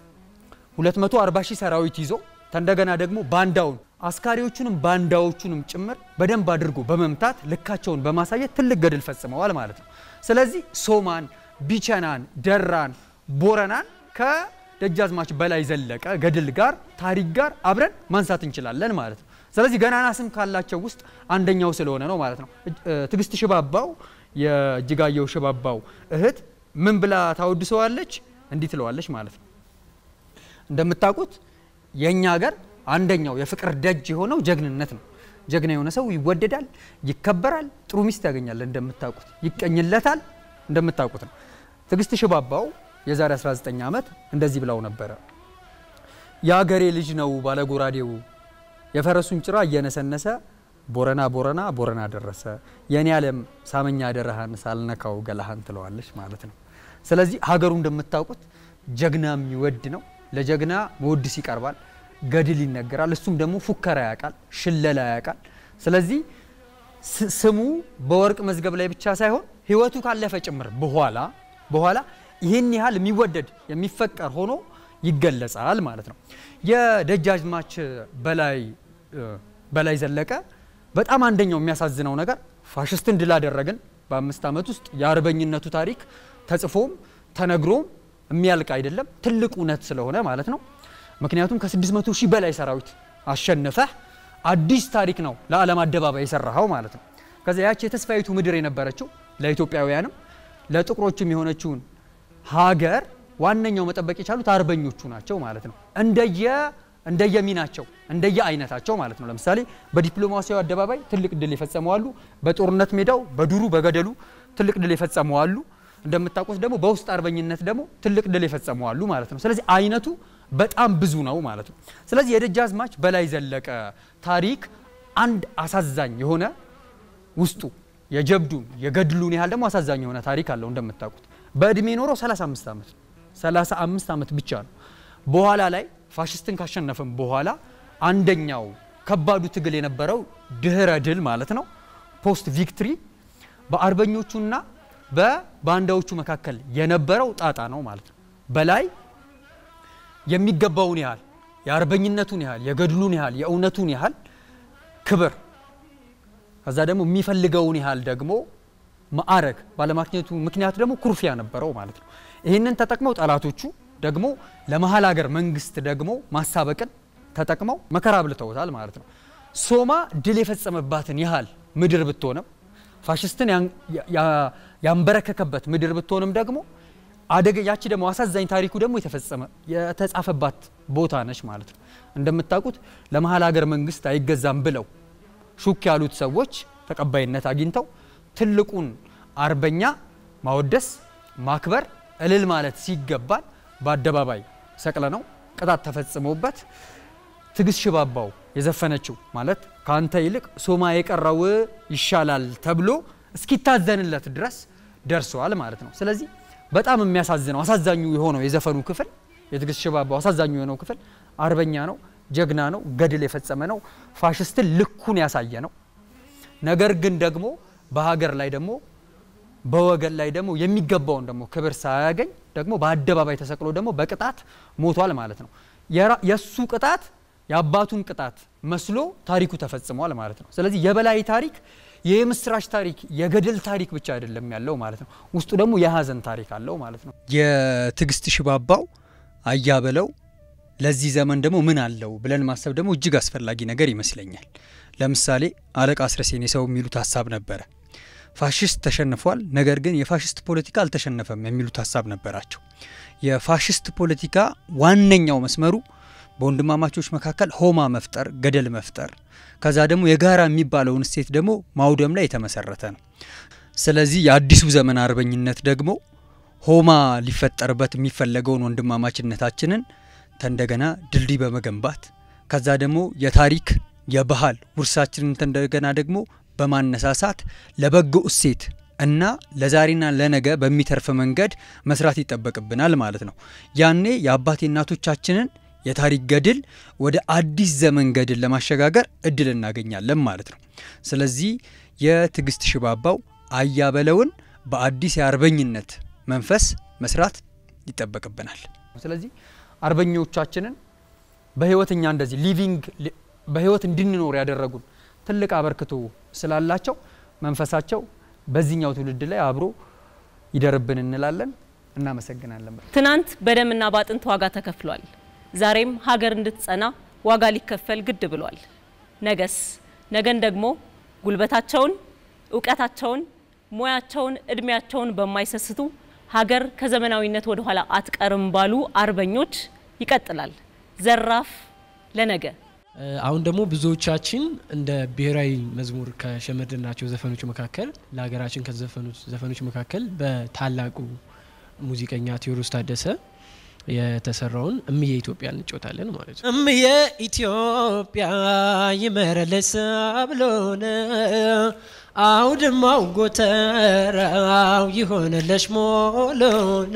Speaker 5: 240,000 ሰራዊት ይዞ እንደገና ደግሞ ባንዳውን አስካሪዎቹንም ባንዳዎቹንም ጭምር በደንብ አድርጎ በመምታት ልካቸውን በማሳየት ትልቅ ገድል ፈጽመዋል ማለት ነው ስለዚህ ሶማን ቢቸናን ደራን ቦረናን ከደጃዝማች በላይ ዘለቀ ገድል ጋር ታሪክ ጋር አብረን ማንሳት እንችላለን ማለት ነው ስለዚህ ገናና ስም ካላቸው ውስጥ አንደኛው ስለሆነ ነው ማለት ነው ትግስት ሽባባው የእጅጋየሁ ሽባባው እህት ምን ብላ ታወድሰዋለች እንዲህ ትለዋለች ማለት ነው እንደምታውቁት የኛ ሀገር አንደኛው የፍቅር ደጅ የሆነው ጀግንነት ነው ጀግና የሆነ ሰው ይወደዳል ይከበራል ጥሩ ሚስት ያገኛል እንደምታውቁት ይቀኝለታል እንደምታውቁት ነው ትግስት ሽባባው የዛሬ 19 አመት እንደዚህ ብላው ነበር የሀገሬ ልጅ ነው ባለጎራዴው የፈረሱን ጭራ እየነሰነሰ ቦረና ቦረና ቦረና ደረሰ የኔ ዓለም ሳመኛ ደረሃን ሳልነካው ገላሃን ትለዋለች ማለት ነው። ስለዚህ ሀገሩ እንደምታውቁት ጀግና የሚወድ ነው። ለጀግና መወድስ ይቀርባል፣ ገድል ይነገራል። እሱም ደግሞ ፉከራ ያቃል፣ ሽለላ ያቃል። ስለዚህ ስሙ በወርቅ መዝገብ ላይ ብቻ ሳይሆን ህይወቱ ካለፈ ጭምር በኋላ ይሄን ያህል የሚወደድ የሚፈቀር ሆኖ ይገለጻል ማለት ነው። የደጃዝማች በላይ ዘለቀ በጣም አንደኛው የሚያሳዝነው ነገር ፋሽስትን ድል አደረግን በ5 ዓመት ውስጥ የአርበኝነቱ ታሪክ ተጽፎም ተነግሮም የሚያልቅ አይደለም። ትልቅ እውነት ስለሆነ ማለት ነው። ምክንያቱም ከ600 ሺህ በላይ ሰራዊት አሸነፈህ አዲስ ታሪክ ነው ለዓለም አደባባይ የሰራው ማለት ነው። ከዛ ያቺ የተስፋይቱ ምድር የነበረችው ለኢትዮጵያውያንም ለጥቁሮችም የሆነችውን ሀገር ዋነኛው መጠበቅ የቻሉት አርበኞቹ ናቸው ማለት ነው። እንደየሚናቸው እንደየአይነታቸው ማለት ነው። ለምሳሌ በዲፕሎማሲያዊ አደባባይ ትልቅ ድል የፈጸሙ አሉ። በጦርነት ሜዳው በዱሩ በገደሉ ትልቅ ድል የፈጸሙ አሉ። እንደምታውቁት ደግሞ በውስጥ አርበኝነት ደግሞ ትልቅ ድል የፈጸሙ አሉ ማለት ነው። ስለዚህ አይነቱ በጣም ብዙ ነው ማለት ነው። ስለዚህ የደጃዝማች በላይ ዘለቀ ታሪክ አንድ አሳዛኝ የሆነ ውስጡ የጀብዱን የገድሉን ያህል ደግሞ አሳዛኝ የሆነ ታሪክ አለው። እንደምታውቁት በእድሜ ኖሮ 35 ዓመት ብቻ ነው። በኋላ ላይ ፋሽስትን ካሸነፈም በኋላ አንደኛው ከባዱ ትግል የነበረው ድህረ ድል ማለት ነው ፖስት ቪክትሪ በአርበኞቹና በባንዳዎቹ መካከል የነበረው ጣጣ ነው ማለት ነው። በላይ የሚገባውን ያህል የአርበኝነቱን ያህል የገድሉን ያህል የእውነቱን ያህል ክብር ከዛ ደግሞ የሚፈልገውን ያህል ደግሞ ማዕረግ ባለማግኘቱ ምክንያት ደግሞ ኩርፊያ ነበረው ማለት ነው። ይሄንን ተጠቅመው ጠላቶቹ ደግሞ ለመሃል ሀገር መንግስት ደግሞ ማሳበቅን ተጠቅመው መከራ ብልተውታል ማለት ነው። ሶማ ድል የፈጸመባትን ያህል ምድር ብትሆንም ፋሽስትን ያንበረከከበት ምድር ብትሆንም ደግሞ ያቺ ደግሞ አሳዛኝ ታሪኩ ደግሞ የተጻፈባት ቦታ ነች ማለት ነው። እንደምታውቁት ለመሃል ሀገር መንግስት አይገዛም ብለው ሹክ ያሉት ሰዎች ተቀባይነት አግኝተው ትልቁን አርበኛ ማወደስ ማክበር እልል ማለት ሲገባል በአደባባይ ሰቅለ ነው ቅጣት ተፈጽሞበት ትግስት ሽባባው የዘፈነችው ማለት ካንተ ይልቅ ሶማ የቀረው ይሻላል ተብሎ እስኪታዘንለት ድረስ ደርሷል ማለት ነው። ስለዚህ በጣም የሚያሳዝነው አሳዛኙ የሆነው የዘፈኑ ክፍል የትግስት ሽባባው አሳዛኙ የሆነው ክፍል አርበኛ ነው፣ ጀግና ነው፣ ገድል የፈጸመ ነው፣ ፋሽስትን ልኩን ያሳየ ነው። ነገር ግን ደግሞ በሀገር ላይ ደግሞ በወገን ላይ ደግሞ የሚገባውን ደግሞ ክብር ሳያገኝ ደግሞ በአደባባይ ተሰቅሎ ደግሞ በቅጣት ሞቷል ማለት ነው። የሱ ቅጣት የአባቱን ቅጣት መስሎ ታሪኩ ተፈጽሟል ማለት ነው። ስለዚህ የበላይ ታሪክ የምስራች ታሪክ የገድል ታሪክ ብቻ አይደለም ያለው ማለት ነው። ውስጡ ደግሞ የሀዘን ታሪክ አለው ማለት ነው። የትግስት ሽባባው አያበለው ለዚህ ዘመን ደግሞ ምን አለው ብለን ማሰብ ደግሞ እጅግ አስፈላጊ ነገር ይመስለኛል። ለምሳሌ አለቃ አስረሴኔ ሰው የሚሉት ሐሳብ ነበረ። ፋሽስት ተሸንፏል፣ ነገር ግን የፋሽስት ፖለቲካ አልተሸነፈም የሚሉት ሐሳብ ነበራቸው። የፋሽስት ፖለቲካ ዋነኛው መስመሩ በወንድማማቾች መካከል ሆማ መፍጠር፣ ገደል መፍጠር፣ ከዛ ደግሞ የጋራ የሚባለውን እሴት ደግሞ ማውደም ላይ የተመሰረተ ነው። ስለዚህ የአዲሱ ዘመን አርበኝነት ደግሞ ሆማ ሊፈጠርበት የሚፈለገውን ወንድማማችነታችንን እንደገና ድልድይ በመገንባት ከዛ ደግሞ የታሪክ የባህል ውርሳችንን እንደገና ደግሞ በማነሳሳት ለበጎ እሴት እና ለዛሬና ለነገ በሚተርፍ መንገድ መስራት ይጠበቅብናል ማለት ነው። ያኔ የአባቴ እናቶቻችንን የታሪክ ገድል ወደ አዲስ ዘመን ገድል ለማሸጋገር እድል እናገኛለን ማለት ነው። ስለዚህ የትግስት ሽባባው አያበለውን በአዲስ የአርበኝነት መንፈስ መስራት ይጠበቅብናል። ስለዚህ አርበኞቻችንን በህይወትኛ እንደዚህ ሊቪንግ በህይወት እንድንኖር ያደረጉን ትልቅ አበርክቶ ስላላቸው መንፈሳቸው በዚህኛው ትውልድ ላይ አብሮ ይደርብን እንላለን። እናመሰግናለን።
Speaker 1: ትናንት በደምና ባጥንት ዋጋ ተከፍሏል። ዛሬም ሀገር እንድትጸና ዋጋ ሊከፈል ግድ ብሏል። ነገን ደግሞ ጉልበታቸውን፣ ዕውቀታቸውን፣ ሙያቸውን፣ እድሜያቸውን በማይሰስቱ ሀገር ከዘመናዊነት ወደ ኋላ አትቀርም ባሉ አርበኞች ይቀጥላል። ዘራፍ ለነገ።
Speaker 7: አሁን ደግሞ ብዙዎቻችን እንደ ብሔራዊ መዝሙር ከሸመድናቸው ዘፈኖች መካከል ለሀገራችን ከዘፈኑት ዘፈኖች መካከል በታላቁ ሙዚቀኛ ቴዎድሮስ ታደሰ የተሰራውን እምዬ ኢትዮጵያ እንጫወታለን ማለት ነው።
Speaker 8: እምዬ ኢትዮጵያ ይመረልሽ ሰብሎን አውድማው ጎተራው ይሆንልሽ ሞሎን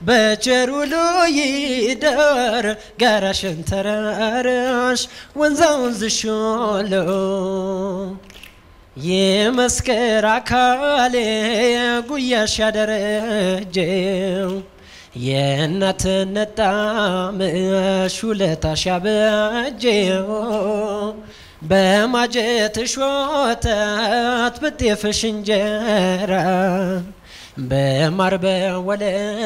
Speaker 8: በቸር ውሎ ይደር ጋራሽን ተራራሽ ወንዛ ወንዝሽ ሾሎ የመስከር አካሌ ጉያሽ ያደረጀው የእናትነት ጣዕምሽ ውለታሽ ያበጀው በማጀትሽ ወተት በጤፍሽ እንጀራ በማር በወለላሽ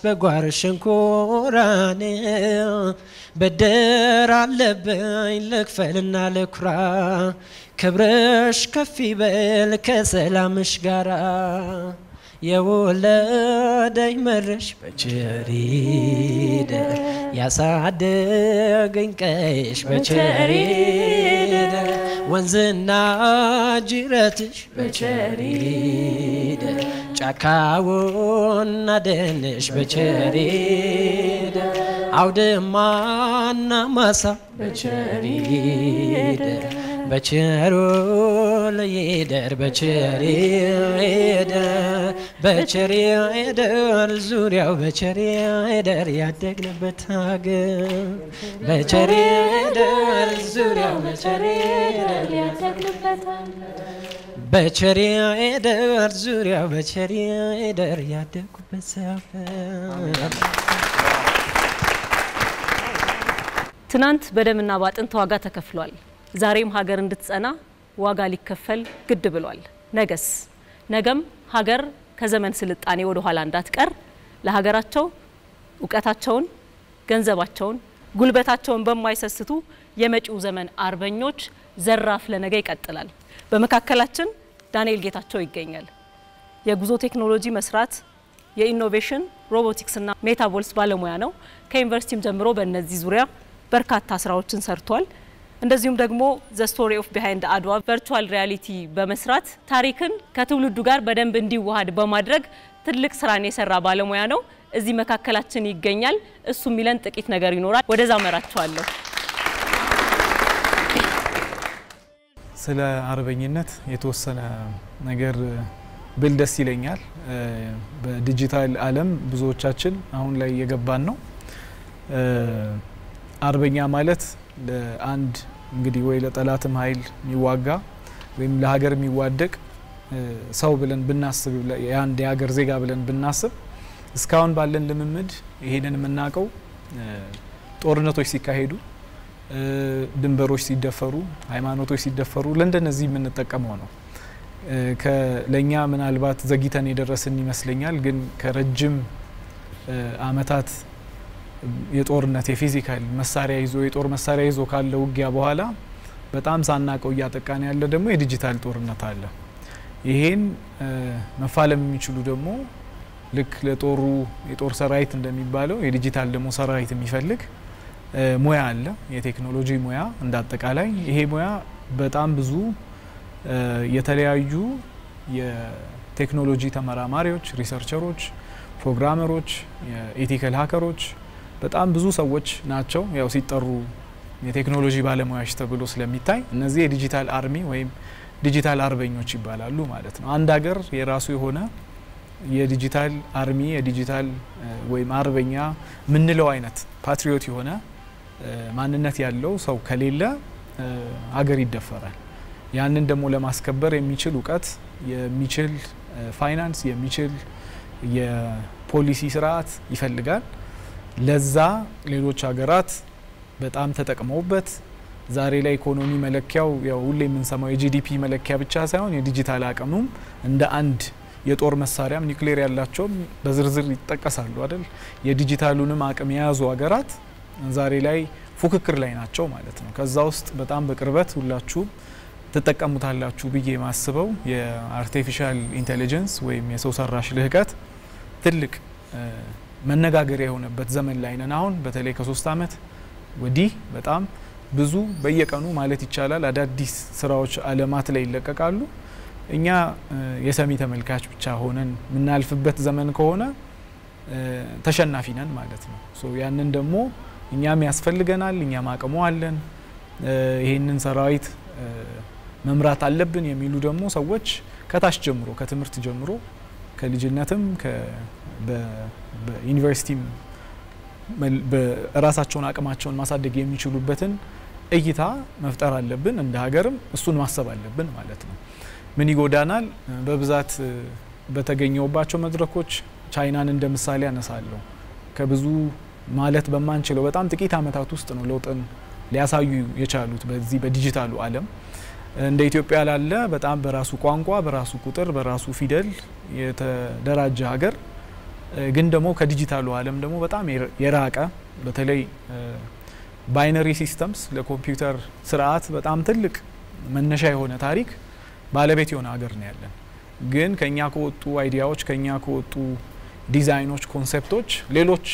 Speaker 8: በጓሮሽ እንኮራን ብድር አለብኝ ልክፈልና ልኩራ ክብርሽ ከፍ ይበል ከሰላምሽ ጋራ የወለደኝ መርሽ በቸር ይደር ያሳደገኝ ቀይሽ በቸር ይደር ወንዝና ጅረትሽ በቸር ይደር ጫካውና ደንሽ በቸር ይደር አውድማና ማሳ በቸር ይደር በቸር ይደር በቸር ይደር በቸር ይደር ዙሪያው በቸር ይደር ያደግንበት ሀገር በቸር ይደር ዙሪያው በቸር ይደር ያደግንበት በቸር ይደር ዙሪያው በቸር ይደር ያደግኩበት ሰፈር።
Speaker 1: ትናንት በደምና ባጥንት ዋጋ ተከፍሏል። ዛሬም ሀገር እንድትጸና ዋጋ ሊከፈል ግድ ብሏል። ነገም ሀገር ከዘመን ስልጣኔ ወደ ኋላ እንዳትቀር ለሀገራቸው ዕውቀታቸውን፣ ገንዘባቸውን፣ ጉልበታቸውን በማይሰስቱ የመጪው ዘመን አርበኞች ዘራፍ ለነገ ይቀጥላል። በመካከላችን ዳንኤል ጌታቸው ይገኛል። የጉዞ ቴክኖሎጂ መስራት የኢኖቬሽን ሮቦቲክስና ሜታቦልስ ባለሙያ ነው። ከዩኒቨርሲቲም ጀምሮ በእነዚህ ዙሪያ በርካታ ስራዎችን ሰርቷል። እንደዚሁም ደግሞ ዘ ስቶሪ ኦፍ ቢሃይንድ አድዋ ቨርቹዋል ሪያሊቲ በመስራት ታሪክን ከትውልዱ ጋር በደንብ እንዲዋሃድ በማድረግ ትልቅ ስራን የሰራ ባለሙያ ነው። እዚህ መካከላችን ይገኛል። እሱ የሚለን ጥቂት ነገር ይኖራል። ወደዛ መራቸዋለሁ።
Speaker 9: ስለ አርበኝነት የተወሰነ ነገር ብል ደስ ይለኛል። በዲጂታል ዓለም ብዙዎቻችን አሁን ላይ የገባን ነው። አርበኛ ማለት ለአንድ እንግዲህ ወይ ለጠላትም ኃይል የሚዋጋ ወይም ለሀገር የሚዋደቅ ሰው ብለን ብናስብ የአንድ የሀገር ዜጋ ብለን ብናስብ እስካሁን ባለን ልምምድ ይሄንን የምናውቀው ጦርነቶች ሲካሄዱ፣ ድንበሮች ሲደፈሩ፣ ሃይማኖቶች ሲደፈሩ ለእንደነዚህ የምንጠቀመው ነው። ለኛ ምናልባት ዘግይተን የደረስን ይመስለኛል። ግን ከረጅም አመታት የጦርነት የፊዚካል መሳሪያ ይዞ የጦር መሳሪያ ይዞ ካለው ውጊያ በኋላ በጣም ሳናቀው እያጠቃን ያለ ደግሞ የዲጂታል ጦርነት አለ። ይሄን መፋለም የሚችሉ ደግሞ ልክ ለጦሩ የጦር ሰራዊት እንደሚባለው የዲጂታል ደግሞ ሰራዊት የሚፈልግ ሙያ አለ፣ የቴክኖሎጂ ሙያ እንዳጠቃላይ። ይሄ ሙያ በጣም ብዙ የተለያዩ የቴክኖሎጂ ተመራማሪዎች፣ ሪሰርቸሮች፣ ፕሮግራመሮች፣ የኤቲካል ሃከሮች በጣም ብዙ ሰዎች ናቸው። ያው ሲጠሩ የቴክኖሎጂ ባለሙያዎች ተብሎ ስለሚታይ እነዚህ የዲጂታል አርሚ ወይም ዲጂታል አርበኞች ይባላሉ ማለት ነው። አንድ ሀገር የራሱ የሆነ የዲጂታል አርሚ የዲጂታል ወይም አርበኛ ምንለው አይነት ፓትሪዮት የሆነ ማንነት ያለው ሰው ከሌለ ሀገር ይደፈራል። ያንን ደግሞ ለማስከበር የሚችል እውቀት፣ የሚችል ፋይናንስ፣ የሚችል የፖሊሲ ስርዓት ይፈልጋል። ለዛ ሌሎች ሀገራት በጣም ተጠቅመውበት ዛሬ ላይ ኢኮኖሚ መለኪያው ያው ሁሌ የምንሰማው የጂዲፒ መለኪያ ብቻ ሳይሆን የዲጂታል አቅሙም እንደ አንድ የጦር መሳሪያም ኒውክሌር ያላቸውም በዝርዝር ይጠቀሳሉ አይደል? የዲጂታሉንም አቅም የያዙ ሀገራት ዛሬ ላይ ፉክክር ላይ ናቸው ማለት ነው። ከዛ ውስጥ በጣም በቅርበት ሁላችሁ ተጠቀሙታላችሁ ብዬ ማስበው የአርቲፊሻል ኢንተለጀንስ ወይም የሰው ሰራሽ ልህቀት ትልቅ መነጋገሪያ የሆነበት ዘመን ላይ ነን አሁን። በተለይ ከ3 አመት ወዲህ በጣም ብዙ በየቀኑ ማለት ይቻላል አዳዲስ ስራዎች አለማት ላይ ይለቀቃሉ። እኛ የሰሚ ተመልካች ብቻ ሆነን ምናልፍበት ዘመን ከሆነ ተሸናፊ ነን ማለት ነው። ሶ ያንን ደግሞ እኛም ያስፈልገናል፣ እኛም አቅሙ አለን፣ ይሄንን ሰራዊት መምራት አለብን የሚሉ ደግሞ ሰዎች ከታች ጀምሮ ከትምህርት ጀምሮ ከልጅነትም በዩኒቨርሲቲም በራሳቸውን አቅማቸውን ማሳደግ የሚችሉበትን እይታ መፍጠር አለብን። እንደ ሀገርም እሱን ማሰብ አለብን ማለት ነው። ምን ይጎዳናል? በብዛት በተገኘውባቸው መድረኮች ቻይናን እንደ ምሳሌ አነሳለሁ። ከብዙ ማለት በማንችለው በጣም ጥቂት አመታት ውስጥ ነው ለውጥን ሊያሳዩ የቻሉት በዚህ በዲጂታሉ ዓለም። እንደ ኢትዮጵያ ላለ በጣም በራሱ ቋንቋ፣ በራሱ ቁጥር፣ በራሱ ፊደል የተደራጀ ሀገር ግን ደግሞ ከዲጂታሉ ዓለም ደግሞ በጣም የራቀ በተለይ ባይነሪ ሲስተምስ ለኮምፒውተር ስርዓት በጣም ትልቅ መነሻ የሆነ ታሪክ ባለቤት የሆነ ሀገር ነው ያለን። ግን ከኛ ከወጡ አይዲያዎች ከኛ ከወጡ ዲዛይኖች፣ ኮንሴፕቶች ሌሎች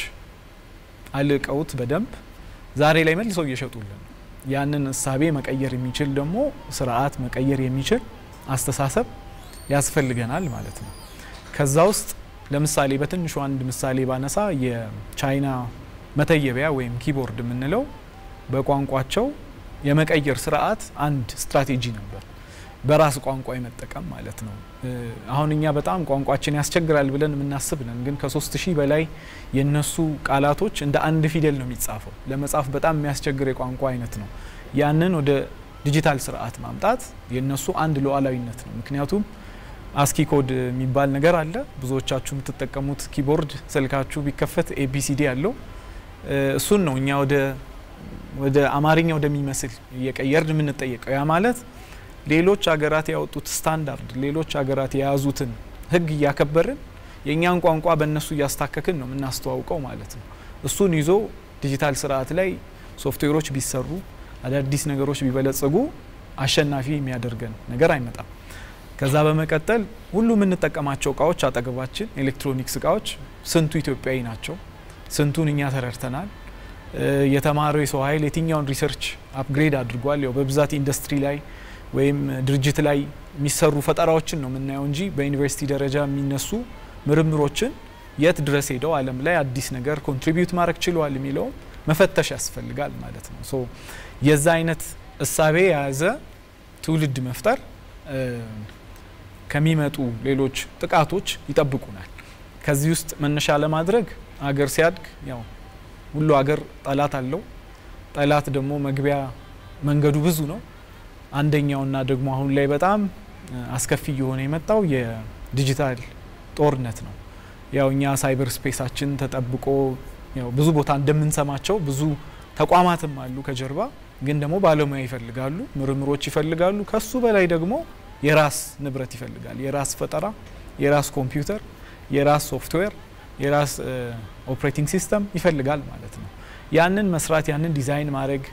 Speaker 9: አልቀውት በደንብ ዛሬ ላይ መልሰው እየሸጡልን ያንን እሳቤ መቀየር የሚችል ደግሞ ስርዓት መቀየር የሚችል አስተሳሰብ ያስፈልገናል ማለት ነው። ከዛ ውስጥ ለምሳሌ በትንሹ አንድ ምሳሌ ባነሳ የቻይና መተየቢያ ወይም ኪቦርድ የምንለው በቋንቋቸው የመቀየር ስርዓት አንድ ስትራቴጂ ነበር፣ በራስ ቋንቋ የመጠቀም ማለት ነው። አሁን እኛ በጣም ቋንቋችን ያስቸግራል ብለን የምናስብ ነን፣ ግን ከ3000 በላይ የነሱ ቃላቶች እንደ አንድ ፊደል ነው የሚጻፈው። ለመጻፍ በጣም የሚያስቸግር የቋንቋ አይነት ነው። ያንን ወደ ዲጂታል ስርዓት ማምጣት የነሱ አንድ ሉዓላዊነት ነው። ምክንያቱም አስኪ ኮድ የሚባል ነገር አለ። ብዙዎቻችሁ የምትጠቀሙት ኪቦርድ ስልካችሁ ቢከፈት ኤቢሲዲ ያለው እሱን ነው እኛ ወደ አማርኛ ወደሚመስል እየቀየርን የምንጠየቀው። ያ ማለት ሌሎች ሀገራት ያወጡት ስታንዳርድ ሌሎች ሀገራት የያዙትን ህግ እያከበርን የኛን ቋንቋ በእነሱ እያስታከክን ነው የምናስተዋውቀው ማለት ነው። እሱን ይዞ ዲጂታል ስርዓት ላይ ሶፍትዌሮች ቢሰሩ አዳዲስ ነገሮች ቢበለጽጉ አሸናፊ የሚያደርገን ነገር አይመጣም። ከዛ በመቀጠል ሁሉ የምንጠቀማቸው እቃዎች አጠገባችን ኤሌክትሮኒክስ እቃዎች ስንቱ ኢትዮጵያዊ ናቸው? ስንቱን እኛ ተረድተናል? የተማረው የሰው ኃይል የትኛውን ሪሰርች አፕግሬድ አድርጓል? ያው በብዛት ኢንዱስትሪ ላይ ወይም ድርጅት ላይ የሚሰሩ ፈጠራዎችን ነው የምናየው እንጂ በዩኒቨርሲቲ ደረጃ የሚነሱ ምርምሮችን የት ድረስ ሄደው ዓለም ላይ አዲስ ነገር ኮንትሪቢዩት ማድረግ ችሏል የሚለው መፈተሽ ያስፈልጋል ማለት ነው። ሶ የዛ አይነት እሳቤ የያዘ ትውልድ መፍጠር ከሚመጡ ሌሎች ጥቃቶች ይጠብቁናል። ከዚህ ውስጥ መነሻ ለማድረግ አገር ሲያድግ ያው ሁሉ አገር ጠላት አለው። ጠላት ደግሞ መግቢያ መንገዱ ብዙ ነው። አንደኛውና ደግሞ አሁን ላይ በጣም አስከፊ የሆነ የመጣው የዲጂታል ጦርነት ነው። ያው እኛ ሳይበር ስፔሳችን ተጠብቆ ያው ብዙ ቦታ እንደምንሰማቸው ብዙ ተቋማትም አሉ ከጀርባ፣ ግን ደግሞ ባለሙያ ይፈልጋሉ፣ ምርምሮች ይፈልጋሉ። ከሱ በላይ ደግሞ የራስ ንብረት ይፈልጋል። የራስ ፈጠራ፣ የራስ ኮምፒውተር፣ የራስ ሶፍትዌር፣ የራስ ኦፕሬቲንግ ሲስተም ይፈልጋል ማለት ነው። ያንን መስራት፣ ያንን ዲዛይን ማድረግ፣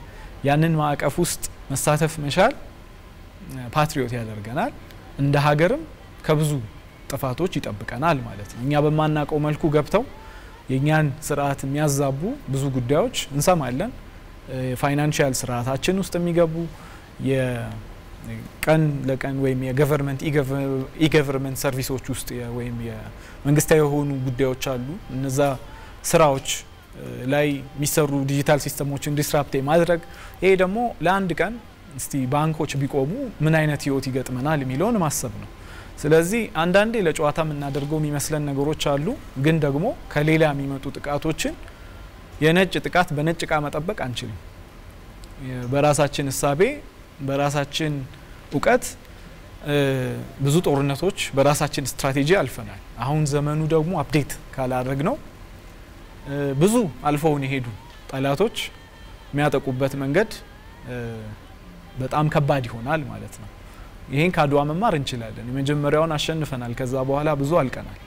Speaker 9: ያንን ማዕቀፍ ውስጥ መሳተፍ መቻል ፓትሪዮት ያደርገናል። እንደ ሀገርም ከብዙ ጥፋቶች ይጠብቀናል ማለት ነው። እኛ በማናቀው መልኩ ገብተው የኛን ስርዓት የሚያዛቡ ብዙ ጉዳዮች እንሰማለን። ፋይናንሻል ስርዓታችን ውስጥ የሚገቡ የቀን ለቀን ወይም የገቨርንመንት ኢገቨርንመንት ሰርቪሶች ውስጥ ወይም የመንግስታዊ የሆኑ ጉዳዮች አሉ። እነዛ ስራዎች ላይ የሚሰሩ ዲጂታል ሲስተሞችን ዲስራፕት ማድረግ፣ ይሄ ደግሞ ለአንድ ቀን እስቲ ባንኮች ቢቆሙ ምን አይነት ህይወት ይገጥመናል የሚለውን ማሰብ ነው። ስለዚህ አንዳንዴ ለጨዋታ የምናደርገው የሚመስለን ነገሮች አሉ፣ ግን ደግሞ ከሌላ የሚመጡ ጥቃቶችን የነጭ ጥቃት በነጭ እቃ መጠበቅ አንችልም። በራሳችን እሳቤ በራሳችን እውቀት ብዙ ጦርነቶች በራሳችን ስትራቴጂ አልፈናል። አሁን ዘመኑ ደግሞ አፕዴት ካላደረግ ነው ብዙ አልፈውን የሄዱ ጠላቶች የሚያጠቁበት መንገድ በጣም ከባድ ይሆናል ማለት ነው። ይሄን ከአድዋ መማር እንችላለን። የመጀመሪያውን አሸንፈናል፣ ከዛ በኋላ ብዙ አልቀናል።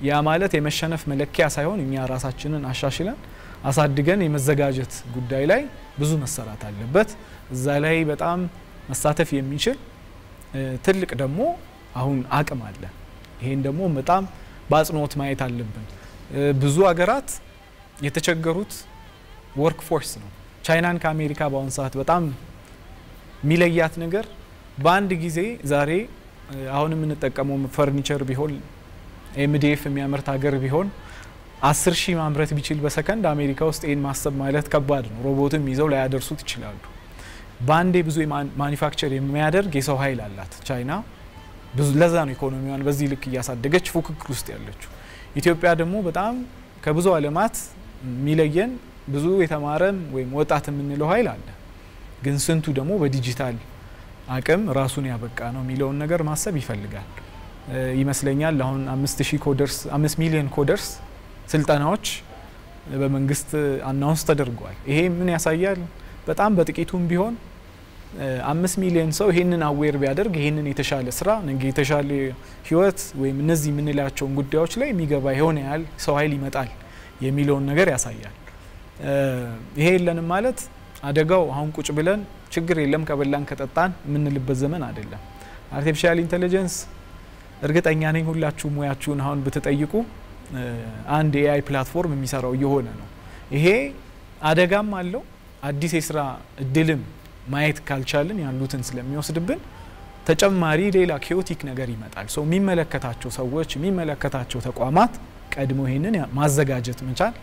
Speaker 9: ያ ማለት የመሸነፍ መለኪያ ሳይሆን እኛ ራሳችንን አሻሽለን አሳድገን የመዘጋጀት ጉዳይ ላይ ብዙ መሰራት አለበት። እዛ ላይ በጣም መሳተፍ የሚችል ትልቅ ደግሞ አሁን አቅም አለ። ይሄን ደግሞ በጣም በአጽንኦት ማየት አለብን። ብዙ ሀገራት የተቸገሩት ወርክ ፎርስ ነው። ቻይናን ከአሜሪካ በአሁን ሰዓት በጣም የሚለያት ነገር በአንድ ጊዜ ዛሬ አሁን የምንጠቀመው ፈርኒቸር ቢሆን ኤምዲኤፍ የሚያመርት ሀገር ቢሆን 10,000 ማምረት ቢችል በሰከንድ አሜሪካ ውስጥ ይሄን ማሰብ ማለት ከባድ ነው። ሮቦትም ይዘው ላይ ያደርሱት ይችላሉ። ባንዴ ብዙ ማኒፋክቸር የሚያደርግ የሰው ኃይል አላት ቻይና። ብዙ ለዛ ነው ኢኮኖሚዋን በዚህ ልክ እያሳደገች ፉክክር ውስጥ ያለችው። ኢትዮጵያ ደግሞ በጣም ከብዙ ዓለማት የሚለየን ብዙ የተማረም ወይም ወጣት የምንለው ኃይል አለ። ግን ስንቱ ደግሞ በዲጂታል አቅም ራሱን ያበቃ ነው የሚለውን ነገር ማሰብ ይፈልጋል ይመስለኛል። አሁን 5 ሚሊዮን ኮደርስ ስልጠናዎች በመንግስት አናውንስ ተደርጓል። ይሄ ምን ያሳያል? በጣም በጥቂቱም ቢሆን 5 ሚሊዮን ሰው ይሄንን አዌር ቢያደርግ ይሄንን የተሻለ ስራ ነገ የተሻለ ህይወት ወይም እነዚህ የምንላቸውን ጉዳዮች ላይ የሚገባ ይሆን ያህል ሰው ኃይል ይመጣል የሚለውን ነገር ያሳያል። ይሄ የለንም ማለት አደጋው አሁን ቁጭ ብለን ችግር የለም ከበላን ከጠጣን የምንልበት ዘመን አይደለም። አርቲፊሻል ኢንተለጀንስ እርግጠኛ ነኝ ሁላችሁ ሙያችሁን አሁን ብትጠይቁ አንድ ኤአይ ፕላትፎርም የሚሰራው እየሆነ ነው። ይሄ አደጋም አለው። አዲስ የስራ እድልም ማየት ካልቻልን ያሉትን ስለሚወስድብን ተጨማሪ ሌላ ኬዮቲክ ነገር ይመጣል። ሶ የሚመለከታቸው ሰዎች የሚመለከታቸው ተቋማት ቀድሞ ይሄንን ማዘጋጀት መቻል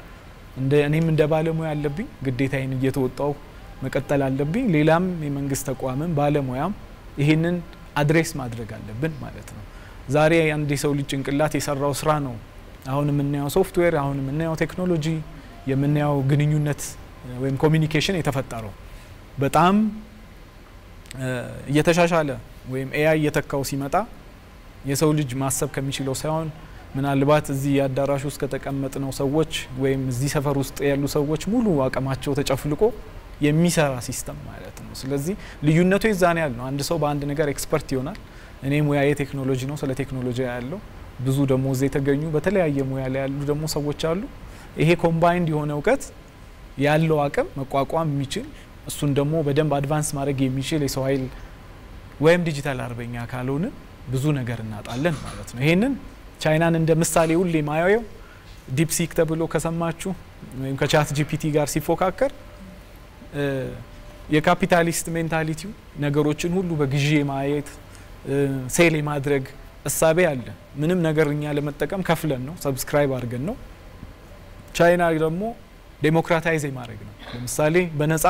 Speaker 9: እኔም እንደ ባለሙያ ያለብኝ ግዴታዬን እየተወጣው መቀጠል አለብኝ። ሌላም የመንግስት ተቋምም ባለሙያም ይሄንን አድሬስ ማድረግ አለብን ማለት ነው። ዛሬ አንድ የሰው ልጅ ጭንቅላት የሰራው ስራ ነው አሁን የምናየው ሶፍትዌር፣ አሁን የምናየው ቴክኖሎጂ፣ የምናየው ግንኙነት ወይም ኮሚኒኬሽን የተፈጠረው በጣም እየተሻሻለ ወይም ኤአይ እየተካው ሲመጣ የሰው ልጅ ማሰብ ከሚችለው ሳይሆን ምናልባት እዚህ አዳራሽ ውስጥ ከተቀመጥነው ሰዎች ወይም እዚህ ሰፈር ውስጥ ያሉ ሰዎች ሙሉ አቅማቸው ተጨፍልቆ የሚሰራ ሲስተም ማለት ነው። ስለዚህ ልዩነቱ የዛን ያህል ነው። አንድ ሰው በአንድ ነገር ኤክስፐርት ይሆናል። እኔ ሙያዬ ቴክኖሎጂ ነው፣ ስለ ቴክኖሎጂ ያለው ብዙ ደግሞ እዚህ የተገኙ በተለያየ ሙያ ላይ ያሉ ደግሞ ሰዎች አሉ። ይሄ ኮምባይንድ የሆነ እውቀት ያለው አቅም መቋቋም የሚችል እሱን ደግሞ በደንብ አድቫንስ ማድረግ የሚችል የሰው ኃይል ወይም ዲጂታል አርበኛ ካልሆነ ብዙ ነገር እናጣለን ማለት ነው። ይሄንን ቻይናን እንደ ምሳሌ ሁሌ ማያየው ዲፕሲክ ተብሎ ከሰማችሁ ወይም ከቻት ጂፒቲ ጋር ሲፎካከር የካፒታሊስት ሜንታሊቲው ነገሮችን ሁሉ በግዢ ማየት ሴል ማድረግ እሳቤ አለ። ምንም ነገር እኛ ለመጠቀም ከፍለን ነው ሰብስክራይብ አድርገን ነው። ቻይና ደግሞ ዴሞክራታይዝ ማድረግ ነው። ለምሳሌ በነፃ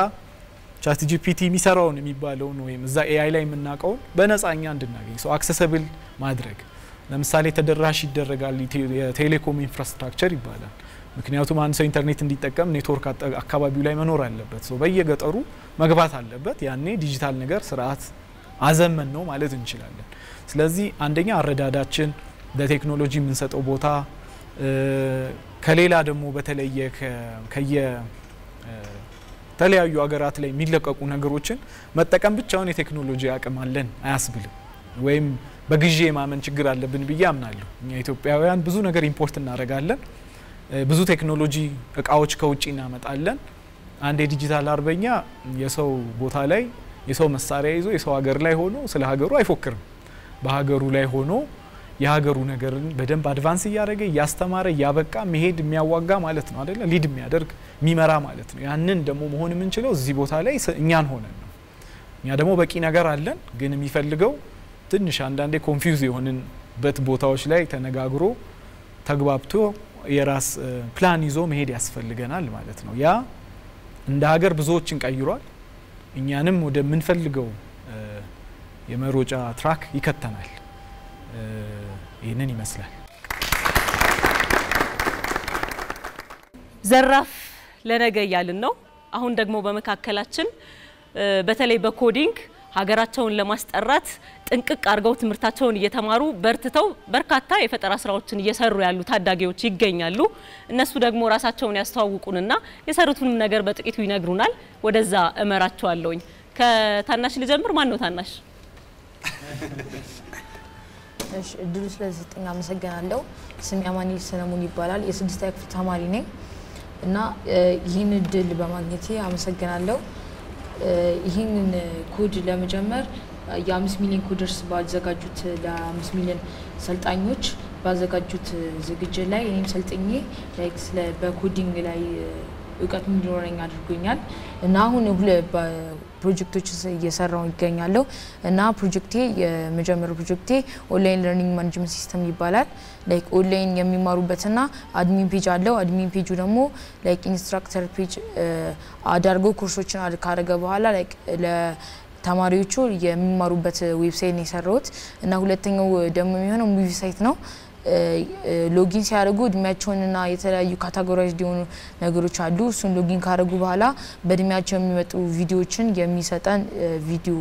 Speaker 9: ቻት ጂፒቲ የሚሰራውን የሚባለውን ወይም እዛ ኤአይ ላይ የምናውቀውን በነፃ እኛ እንድናገኝ ሰው አክሰሰብል ማድረግ ለምሳሌ ተደራሽ ይደረጋል። የቴሌኮም ኢንፍራስትራክቸር ይባላል። ምክንያቱም አንድ ሰው ኢንተርኔት እንዲጠቀም ኔትወርክ አካባቢው ላይ መኖር አለበት። ሰው በየገጠሩ መግባት አለበት። ያኔ ዲጂታል ነገር ስርዓት አዘመን ነው ማለት እንችላለን። ስለዚህ አንደኛ አረዳዳችን ለቴክኖሎጂ የምንሰጠው ቦታ ከሌላ ደግሞ በተለየ ተለያዩ ሀገራት ላይ የሚለቀቁ ነገሮችን መጠቀም ብቻውን የቴክኖሎጂ አቅም አለን አያስብልም። ወይም በግዢ የማመን ችግር አለብን ብዬ አምናለሁ። እኛ ኢትዮጵያውያን ብዙ ነገር ኢምፖርት እናደርጋለን። ብዙ ቴክኖሎጂ እቃዎች ከውጪ እናመጣለን። አንድ የዲጂታል አርበኛ የሰው ቦታ ላይ የሰው መሳሪያ ይዞ የሰው ሀገር ላይ ሆኖ ስለ ሀገሩ አይፎክርም። በሀገሩ ላይ ሆኖ የሀገሩ ነገርን በደንብ አድቫንስ እያደረገ እያስተማረ እያበቃ መሄድ የሚያዋጋ ማለት ነው አይደለ? ሊድ የሚያደርግ የሚመራ ማለት ነው። ያንን ደግሞ መሆን የምንችለው እዚህ ቦታ ላይ እኛን ሆነን ነው። እኛ ደግሞ በቂ ነገር አለን፣ ግን የሚፈልገው ትንሽ አንዳንዴ ኮንፊውዝ የሆንበት ቦታዎች ላይ ተነጋግሮ ተግባብቶ የራስ ፕላን ይዞ መሄድ ያስፈልገናል ማለት ነው። ያ እንደ ሀገር ብዙዎችን ቀይሯል። እኛንም ወደ ምንፈልገው የመሮጫ ትራክ ይከተናል። ይህንን ይመስላል።
Speaker 1: ዘራፍ ለነገ እያልን ነው። አሁን ደግሞ በመካከላችን በተለይ በኮዲንግ ሀገራቸውን ለማስጠራት ጥንቅቅ አድርገው ትምህርታቸውን እየተማሩ በርትተው በርካታ የፈጠራ ስራዎችን እየሰሩ ያሉ ታዳጊዎች ይገኛሉ። እነሱ ደግሞ ራሳቸውን ያስተዋውቁንና የሰሩትን ነገር በጥቂቱ ይነግሩናል። ወደዛ እመራቸዋለሁኝ። ከታናሽ ልጀምር። ማን ነው ታናሽ?
Speaker 10: እሺ፣ እድሉ ስለተሰጠኝ አመሰግናለሁ። ስሜ አማኑኤል ሰለሞን ይባላል። የ6ኛ ክፍል ተማሪ ነኝ እና ይህን እድል በማግኘቴ አመሰግናለሁ። ይህንን ኮድ ለመጀመር የ5 ሚሊዮን ኮደርስ ባዘጋጁት ለ5 ሚሊዮን ሰልጣኞች ባዘጋጁት ዝግጅት ላይ እኔም ሰልጥኜ ላይክ በኮዲንግ ላይ እውቀት እንዲኖረኝ አድርጎኛል እና አሁን ፕሮጀክቶች እየሰራው ይገኛለሁ እና ፕሮጀክቴ የመጀመሪያው ፕሮጀክቴ ኦንላይን ለርኒንግ ማኔጅመንት ሲስተም ይባላል ላይክ ኦንላይን የሚማሩበትና አድሚን ፔጅ አለው አድሚን ፔጁ ደግሞ ላይክ ኢንስትራክተር ፔጅ አዳርጎ ኮርሶችን ካረገ በኋላ ላይክ ለተማሪዎቹ የሚማሩበት ዌብሳይት ነው የሰራሁት እና ሁለተኛው ደግሞ የሚሆነው ሙቪ ሳይት ነው ሎጊን ሲያደርጉ እድሜያቸውንና የተለያዩ ካታጎራይዝድ የሆኑ ነገሮች አሉ እሱን ሎጊን ካደረጉ በኋላ በእድሜያቸው የሚመጡ ቪዲዮዎችን የሚሰጠን ቪዲዮ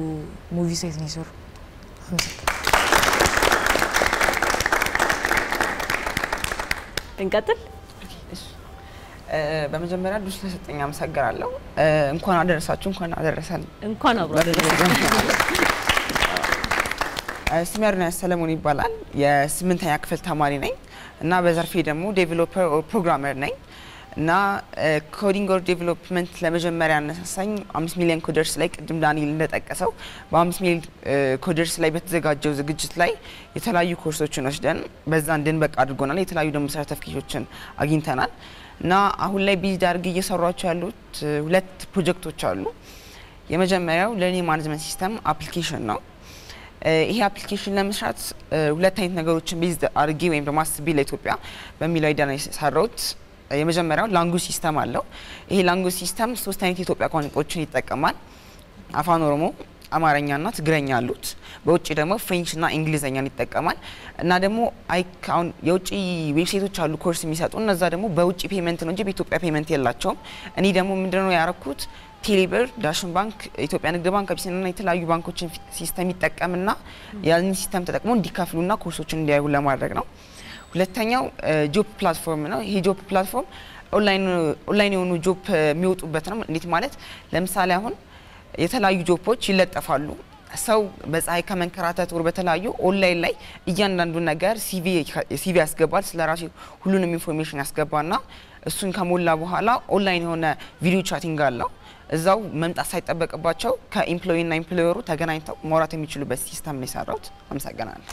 Speaker 10: ሙቪ ሳይት ነው የሰሩ
Speaker 1: እንቀጥል
Speaker 11: በመጀመሪያ ድል ስለሰጠኝ አመሰግናለሁ እንኳን አደረሳችሁ እንኳን አደረሰን
Speaker 1: እንኳን አብሮ አደረሰን
Speaker 11: ስሜ አርናስ ሰለሞን ይባላል የ8ኛ ክፍል ተማሪ ነኝ እና በዘርፌ ደግሞ ዴቨሎፐር ኦር ፕሮግራመር ነኝ እና ኮዲንግ ኦር ዴቨሎፕመንት ለመጀመሪያ አነሳሳኝ 5 ሚሊዮን ኮደርስ ላይ ቅድም ዳንኤል እንደጠቀሰው በ5 ሚሊዮን ኮደርስ ላይ በተዘጋጀው ዝግጅት ላይ የተለያዩ ኮርሶችን ወስደን በዛ እንድንበቃ አድርጎናል የተለያዩ ደግሞ ሰርቲፊኬቶችን አግኝተናል እና አሁን ላይ ቢዚ ዳርግ እየሰራቸው ያሉት ሁለት ፕሮጀክቶች አሉ የመጀመሪያው ለርኒንግ ማኔጅመንት ሲስተም አፕሊኬሽን ነው ይሄ አፕሊኬሽን ለመስራት ሁለት አይነት ነገሮችን ቤዝ አድርጌ ወይም ደግሞ አስቤ ለኢትዮጵያ በሚለው አይዲያ ነው የሰራሁት የመጀመሪያው ላንጉዌጅ ሲስተም አለው ይሄ ላንጉዌጅ ሲስተም ሶስት አይነት የኢትዮጵያ ቋንቋዎችን ይጠቀማል አፋን ኦሮሞ አማርኛና ትግረኛ አሉት በውጪ ደግሞ ፍሬንችና እንግሊዘኛን ይጠቀማል እና ደግሞ አሁን የውጪ ዌብሳይቶች አሉ ኮርስ የሚሰጡ እነዛ ደግሞ በውጪ ፔመንት ነው እንጂ በኢትዮጵያ ፔመንት የላቸውም እኔ ደግሞ ምንድነው ያረኩት ቴሌብር ዳሽን ባንክ ኢትዮጵያ ንግድ ባንክ አቢሲኒያና የተለያዩ ባንኮችን ሲስተም ይጠቀምና ያንን ሲስተም ተጠቅሞ እንዲከፍሉና ኮርሶችን እንዲያዩ ለማድረግ ነው ሁለተኛው ጆብ ፕላትፎርም ነው ይሄ ጆብ ፕላትፎርም ኦንላይን የሆኑ ጆብ የሚወጡበት ነው እንዴት ማለት ለምሳሌ አሁን የተለያዩ ጆቦች ይለጠፋሉ ሰው በፀሐይ ከመንከራተት ወር በተለያዩ ኦንላይን ላይ እያንዳንዱ ነገር ሲቪ ያስገባል ስለራሱ ሁሉንም ኢንፎርሜሽን ያስገባና እሱን ከሞላ በኋላ ኦንላይን የሆነ ቪዲዮ ቻቲንግ አለው እዛው መምጣት ሳይጠበቅባቸው ከኤምፕሎይ እና ኤምፕሎየሩ ተገናኝተው ማውራት የሚችሉበት ሲስተም ነው የሰራሁት አመሰግናለሁ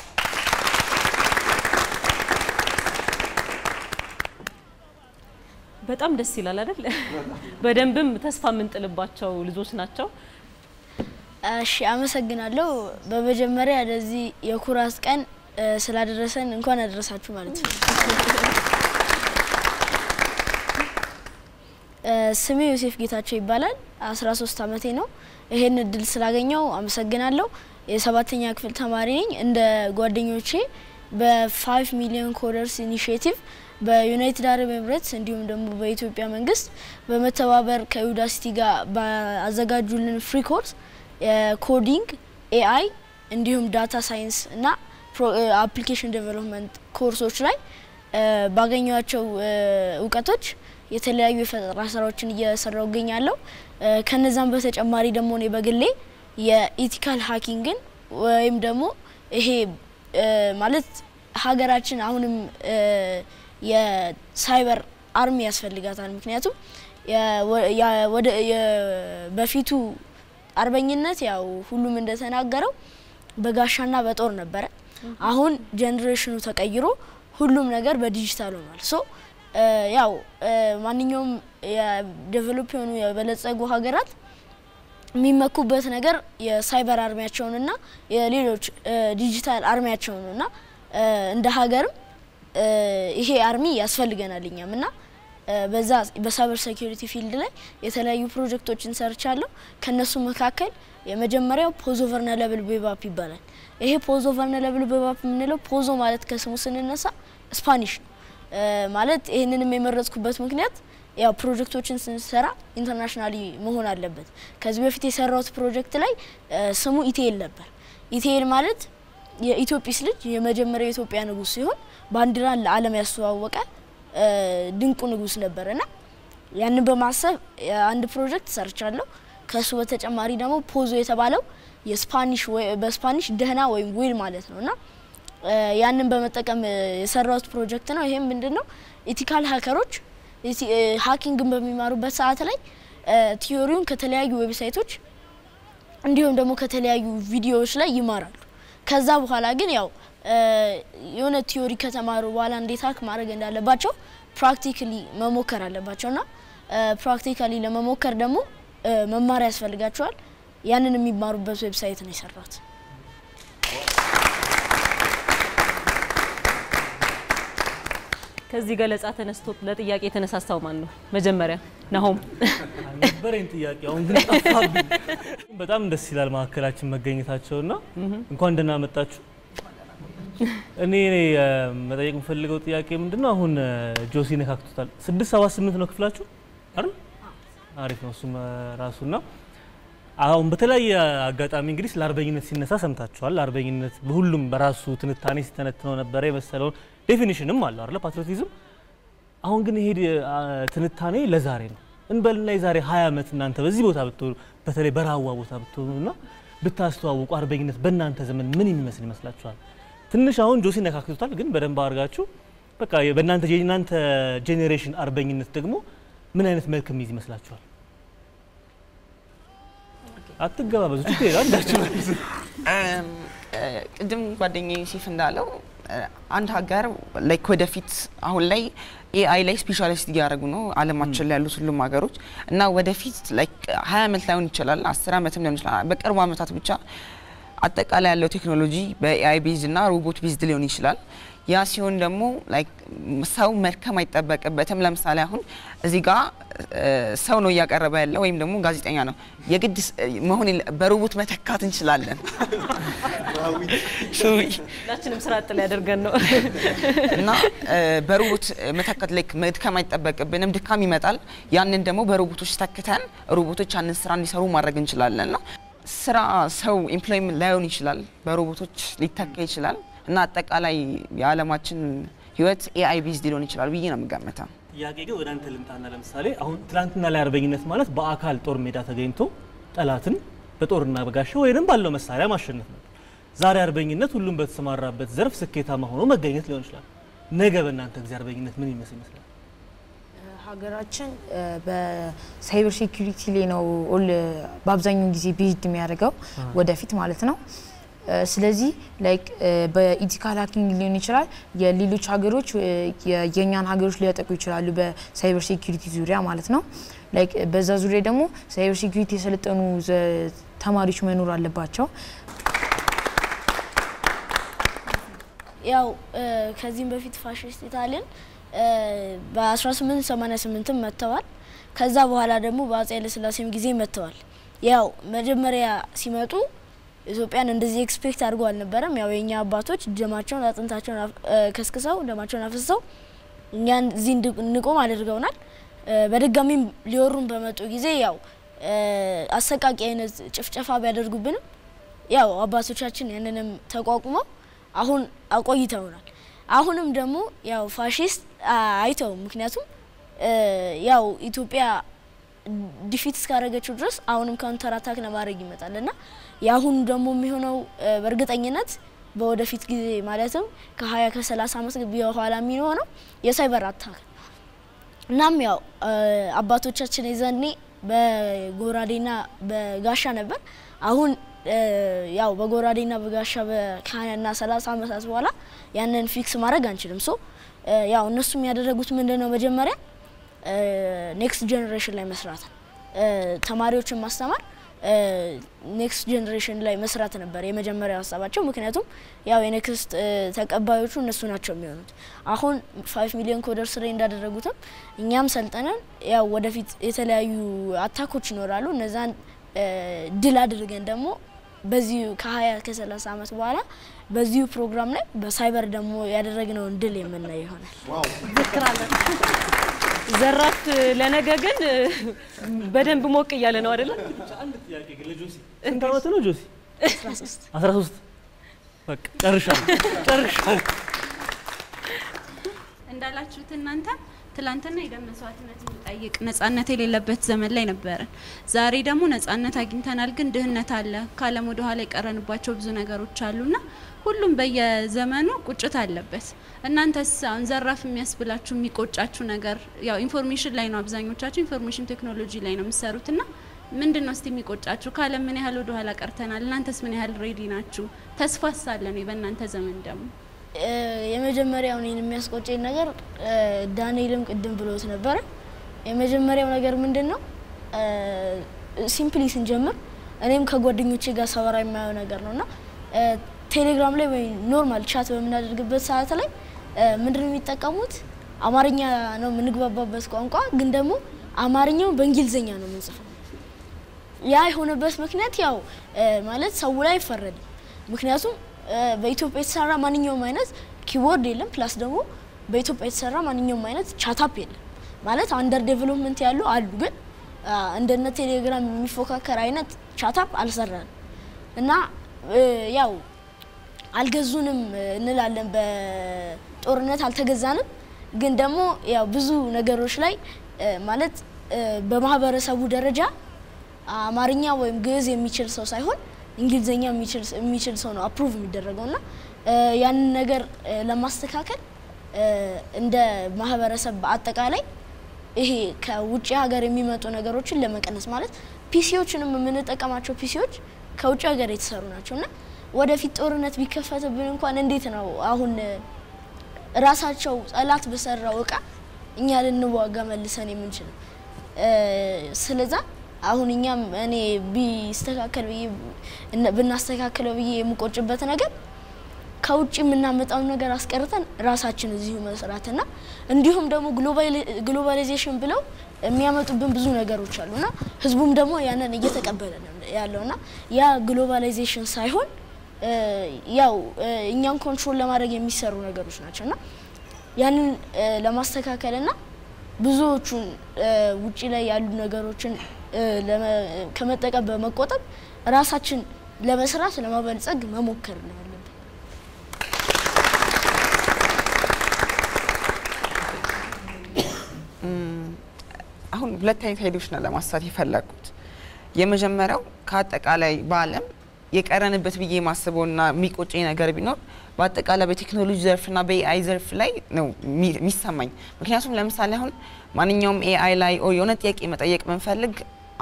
Speaker 1: በጣም ደስ ይላል አይደል በደንብም ተስፋ ምንጥልባቸው ልጆች ናቸው
Speaker 12: እሺ አመሰግናለሁ በመጀመሪያ ለዚህ የኩራት ቀን ስላደረሰን እንኳን አደረሳችሁ ማለት ነው ስሜ ዮሴፍ ጌታቸው ይባላል 13 አመቴ ነው ይሄን እድል ስላገኘው አመሰግናለሁ የ7ኛ ክፍል ተማሪ ነኝ እንደ ጓደኞቼ በ5 ሚሊዮን ኮደርስ ኢኒሺዬቲቭ በዩናይትድ አረብ ኤምሬትስ እንዲሁም ደግሞ በኢትዮጵያ መንግስት በመተባበር ከዩዳሲቲ ጋር ባዘጋጁልን ፍሪ ኮርስ ኮዲንግ ኤአይ እንዲሁም ዳታ ሳይንስ እና አፕሊኬሽን ዴቨሎፕመንት ኮርሶች ላይ ባገኘዋቸው እውቀቶች የተለያዩ የፈጠራ ስራዎችን እየሰራው ገኛለሁ ከነዛም በተጨማሪ ደግሞ እኔ በግሌ የኢቲካል ሃኪንግን ወይም ደግሞ ይሄ ማለት ሀገራችን አሁንም የሳይበር አርሚ ያስፈልጋታል ምክንያቱም በፊቱ አርበኝነት ያው ሁሉም እንደተናገረው በጋሻና በጦር ነበር አሁን ጀነሬሽኑ ተቀይሮ ሁሉም ነገር በዲጂታል ሆኗል ሶ ያው ማንኛውም የዴቨሎፕ የሆኑ የበለጸጉ ሀገራት የሚመኩበት ነገር የሳይበር አርሚያቸውንና የሌሎች ዲጂታል አርሚያቸውንና እንደ ሀገርም ይሄ አርሚ ያስፈልገናልኛምና በዛ በሳይበር ሴኩሪቲ ፊልድ ላይ የተለያዩ ፕሮጀክቶችን ሰርቻለሁ ከነሱ መካከል የመጀመሪያው ፖዞ ቨርነለብል ዌብ አፕ ይባላል ይሄ ፖዞ ቨርነለብል ዌብ አፕ ምንለው ፖዞ ማለት ከስሙ ስንነሳ ስፓኒሽ ማለት ይሄንንም የመረጥኩበት ምክንያት ያው ፕሮጀክቶችን ስንሰራ ኢንተርናሽናሊ መሆን አለበት ከዚህ በፊት የሰራሁት ፕሮጀክት ላይ ስሙ ኢቲኤል ነበር ኢቲኤል ማለት የኢትዮጵያስ ልጅ የመጀመሪያው የኢትዮጵያ ንጉስ ሲሆን ባንዲራን ለዓለም ያስተዋወቀ ድንቁ ንጉስ ነበርና ያንን በማሰብ አንድ ፕሮጀክት ሰርቻለሁ ከሱ በተጨማሪ ደግሞ ፖዞ የተባለው የስፓኒሽ በስፓኒሽ ደህና ወይም ዌል ማለት ነውና ያንን በመጠቀም የሰራሁት ፕሮጀክት ነው ይሄም ምንድነው ኢቲካል ሃከሮች ሃኪንግን በሚማሩበት ሰዓት ላይ ቲዮሪውን ከተለያዩ ዌብሳይቶች እንዲሁም ደግሞ ከተለያዩ ቪዲዮዎች ላይ ይማራሉ ከዛ በኋላ ግን ያው የሆነ ቲዮሪ ከተማሩ በኋላ እንዴት ሃክ ማድረግ እንዳለባቸው ፕራክቲካሊ መሞከር አለባቸውና ፕራክቲካሊ ለመሞከር ደግሞ መማር ያስፈልጋቸዋል። ያንን የሚማሩበት ዌብሳይት ነው የሰራሁት።
Speaker 1: ከዚህ ገለጻ ተነስቶ ለጥያቄ የተነሳሳው ማን ነው? መጀመሪያ ናሆም
Speaker 4: ነበረኝ ጥያቄ አሁን ግን ጠፋብኝ። በጣም ደስ ይላል ማዕከላችን መገኘታቸውና እንኳን ደህና መጣችሁ። እኔ መጠየቅ የምፈልገው ጥያቄ ምንድነው አሁን ጆሲ ነካክቶታል 678 ነው ክፍላችሁ አይደል? አሪፍ ነው እሱም ራሱና አሁን በተለያየ አጋጣሚ እንግዲህ ስለ አርበኝነት ሲነሳ ሰምታችኋል። አርበኝነት በሁሉም በራሱ ትንታኔ ሲተነትነው ነበር የመሰለው ዴፊኒሽንም አለ አይደል ፓትሪዮቲዝም። አሁን ግን ይሄ ትንታኔ ለዛሬ ነው እንበልና የዛሬ 20 ዓመት እናንተ በዚህ ቦታ ብትሆኑ በተለይ በራዋ ቦታ ብትሆኑና ብታስተዋውቁ አርበኝነት በእናንተ ዘመን ምን ይመስል ይመስላችኋል? ትንሽ አሁን ጆሲ ነካክቶታል ግን በደንብ አድርጋችሁ በቃ በእናንተ ጄኔሬሽን አርበኝነት ደግሞ ምን አይነት መልክ የሚይዝ ይመስላችኋል? አትገባበዙ ትሄዳላችሁ።
Speaker 11: ቅድም ጓደኛዬ ሲፍ እንዳለው አንድ ሀገር ላይክ ወደፊት አሁን ላይ ኤአይ ላይ ስፔሻሊስት እያደረጉ ነው ዓለማችን ላይ ያሉት ሁሉም ሀገሮች እና ወደፊት ላይክ 20 ዓመት ላይሆን ይችላል 10 ዓመትም ሊሆን ይችላል በቅርቡ ዓመታት ብቻ አጠቃላይ ያለው ቴክኖሎጂ በኤአይ ቤዝ እና ሮቦት ቤዝድ ሊሆን ይችላል። ያ ሲሆን ደግሞ ላይክ ሰው መድከም አይጠበቅበትም። ለምሳሌ አሁን እዚህ ጋር ሰው ነው እያቀረበ ያለው ወይም ደግሞ ጋዜጠኛ ነው የግድ መሆን በሮቦት መተካት እንችላለን።
Speaker 1: ሁላችንም ስራ አጥል ያደርገን ነው
Speaker 11: እና በሮቦት መተካት ላይክ መድከም አይጠበቅብንም። ድካም ይመጣል። ያንን ደግሞ በሮቦቶች ተክተን ሮቦቶች ያንን ስራ እንዲሰሩ ማድረግ እንችላለን። ስራ ሰው ኤምፕሎይመንት ላይሆን ይችላል በሮቦቶች ሊተካ ይችላል እና አጠቃላይ የዓለማችን ህይወት ኤአይ ቤዝድ ሊሆን ይችላል ብዬ ነው የምገምተው።
Speaker 4: ጥያቄ ግን ወደ አንተ ልምጣና ለምሳሌ አሁን ትላንትና ላይ አርበኝነት ማለት በአካል ጦር ሜዳ ተገኝቶ ጠላትን በጦርና በጋሻ ወይንም ባለው መሳሪያ ማሸነፍ ነው። ዛሬ አርበኝነት ሁሉም በተሰማራበት ዘርፍ ስኬታማ ሆኖ መገኘት ሊሆን ይችላል። ነገ በእናንተ ጊዜ አርበኝነት ምን ይመስላል?
Speaker 10: ሀገራችን በሳይበር ሴኩሪቲ ላይ ነው በአብዛኛው ጊዜ ቤዝድ የሚያደርገው ወደፊት ማለት ነው። ስለዚህ ላይክ በኢቲካል ሃኪንግ ሊሆን ይችላል የሌሎች ሀገሮች የኛን ሀገሮች ሊያጠቁ ይችላሉ በሳይበር ሴኩሪቲ ዙሪያ ማለት ነው። ላይክ በዛ ዙሪያ ደግሞ ሳይበር ሴኩሪቲ የሰለጠኑ ተማሪዎች መኖር አለባቸው።
Speaker 12: ያው ከዚህም በፊት ፋሺስት ኢጣሊያን በ1888 መተዋል። ከዛ በኋላ ደግሞ በአፄ ኃይለ ሥላሴም ጊዜ መተዋል። ያው መጀመሪያ ሲመጡ ኢትዮጵያን እንደዚህ ኤክስፔክት አድርጎ አልነበረም። ያው የኛ አባቶች ደማቸውን አጥንታቸውን ከስክሰው ደማቸውን አፍሰው እኛን እዚህ እንቆም አድርገውናል። በድጋሚም ሊወሩን በመጡ ጊዜ ያው አሰቃቂ አይነት ጭፍጨፋ ቢያደርጉብንም ያው አባቶቻችን ያንንም ተቋቁመው አሁን አቆይተውናል። አሁንም ደግሞ ያው ፋሺስት አይተው ምክንያቱም ያው ኢትዮጵያ ዲፊት እስካረገችው ድረስ አሁንም ካውንተር አታክ ለማድረግ ይመጣልና ያሁን ደግሞ የሚሆነው በእርግጠኝነት በወደፊት ጊዜ ማለትም ከ20 ከ30 ዓመት በኋላ የሚሆነው የሳይበር አታክ። እናም ያው አባቶቻችን የዘኔ በጎራዴና በጋሻ ነበር። አሁን ያው በጎራዴና በጋሻ በ20ና 30 ዓመታት በኋላ ያንን ፊክስ ማድረግ አንችልም። ሶ ያው እነሱም ያደረጉት ምንድነው መጀመሪያ ኔክስት ጄነሬሽን ላይ መስራት ተማሪዎችን ማስተማር ኔክስት ጄነሬሽን ላይ መስራት ነበር የመጀመሪያው ሀሳባቸው። ምክንያቱም ያው የኔክስት ተቀባዮቹ እነሱ ናቸው የሚሆኑት። አሁን 5 ሚሊዮን ኮደርስ ላይ እንዳደረጉትም እኛም ሰልጠነን ያው ወደፊት የተለያዩ አታኮች ይኖራሉ። እነዛን ድል አድርገን ደግሞ በዚህ ከ20 ከ30 ዓመት በኋላ በዚህ ፕሮግራም ላይ በሳይበር ደግሞ ያደረግነውን ድል የምናይ ይሆናል።
Speaker 1: ዋው ዝክራለን። ዘራፍ ለነገ ግን በደንብ ሞቅ እያለ ነው አይደል?
Speaker 4: አንድ ጥያቄ ግን ለጆሲ ስንት ዓመት ነው ጆሲ? 13 በቃ ጨርሻለሁ።
Speaker 13: እንዳላችሁት እናንተ ትላንትና የደም መስዋዕትነት የሚጠይቅ ነጻነት የሌለበት ዘመን ላይ ነበርን። ዛሬ ደግሞ ነጻነት አግኝተናል፣ ግን ድህነት አለ። ካለም ወደ ኋላ የቀረንባቸው ብዙ ነገሮች አሉና ሁሉም በየዘመኑ ቁጭት አለበት። እናንተስ አሁን ዘራፍ የሚያስብላችሁ የሚቆጫችሁ ነገር ያው ኢንፎርሜሽን ላይ ነው። አብዛኞቻችሁ ኢንፎርሜሽን ቴክኖሎጂ ላይ ነው የምትሰሩትና ምንድነው እስቲ የሚቆጫችሁ? ካለም ምን ያህል ወደ ኋላ ቀርተናል፣ እናንተስ ምን ያህል ሬዲ ናችሁ? ተስፋስ አለ ነው በእናንተ ዘመን ደግሞ?
Speaker 12: የመጀመሪያው እኔን የሚያስቆጨኝ ነገር ዳንኤልም ቅድም ብሎት ነበር። የመጀመሪያው ነገር ምንድነው ሲምፕሊ ስንጀምር እኔም ከጓደኞቼ ጋር ሰበራ የማየው ነገር ነውና ቴሌግራም ላይ ወይ ኖርማል ቻት በምናደርግበት ሰዓት ላይ ምንድነው የሚጠቀሙት አማርኛ ነው የምንግባባበት ቋንቋ ግን ደግሞ አማርኛው በእንግሊዘኛ ነው የምንጽፈው ያ የሆነበት ምክንያት ያው ማለት ሰው ላይ አይፈረድም ምክንያቱም በኢትዮጵያ የተሰራ ማንኛውም አይነት ኪቦርድ የለም ፕላስ ደግሞ በኢትዮጵያ የተሰራ ማንኛውም አይነት ቻት አፕ የለም ማለት አንደር ዴቨሎፕመንት ያሉ አሉ ግን እንደነ ቴሌግራም የሚፎካከር አይነት ቻት አፕ አልሰራንም እና ያው አልገዙንም እንላለን በጦርነት አልተገዛንም ግን ደግሞ ያው ብዙ ነገሮች ላይ ማለት በማህበረሰቡ ደረጃ አማርኛ ወይም ግዕዝ የሚችል ሰው ሳይሆን እንግሊዘኛ የሚችል ሰው ነው አፕሩቭ የሚደረገውና ያን ነገር ለማስተካከል እንደ ማህበረሰብ በአጠቃላይ ይሄ ከውጪ ሀገር የሚመጡ ነገሮችን ለመቀነስ ማለት ፒሲዎችንም የምንጠቀማቸው ፒሲዎች ከውጪ ሀገር የተሰሩ ናቸውና ወደፊት ጦርነት ቢከፈትብን እንኳን እንዴት ነው አሁን ራሳቸው ጸላት በሰራው እቃ እኛ ልንዋጋ መልሰን የምንችለው ስለዛ አሁን እኛም እኔ ቢስተካከል ብናስተካክለው ብዬ የምቆጭበት ነገር ከውጪ የምናመጣው ነገር አስቀርተን ራሳችን እዚሁ መስራትና እንዲሁም ደግሞ ግሎባላይዜሽን ብለው የሚያመጡብን ብዙ ነገሮች አሉና ህዝቡም ደግሞ ያንን እየተቀበለ ያለውና ያ ግሎባላይዜሽን ሳይሆን ያው እኛን ኮንትሮል ለማድረግ የሚሰሩ ነገሮች ናቸውና ያንን ለማስተካከልና ብዙዎቹን ውጪ ላይ ያሉ ነገሮችን ከመጠቀም በመቆጠብ ራሳችን ለመስራት ለማበልጸግ መሞከር ነው ያለብን
Speaker 11: አሁን ሁለት አይነት ሄዶች ነው ለማሳት ይፈልጉት የመጀመሪያው ከአጠቃላይ በአለም የቀረንበት ብዬ ማስበውና የሚቆጨኝ ነገር ቢኖር በአጠቃላይ በቴክኖሎጂ ዘርፍና በኤአይ ዘርፍ ላይ ነው የሚሰማኝ ምክንያቱም ለምሳሌ አሁን ማንኛውም ኤአይ ላይ የሆነ ጥያቄ መጠየቅ ብንፈልግ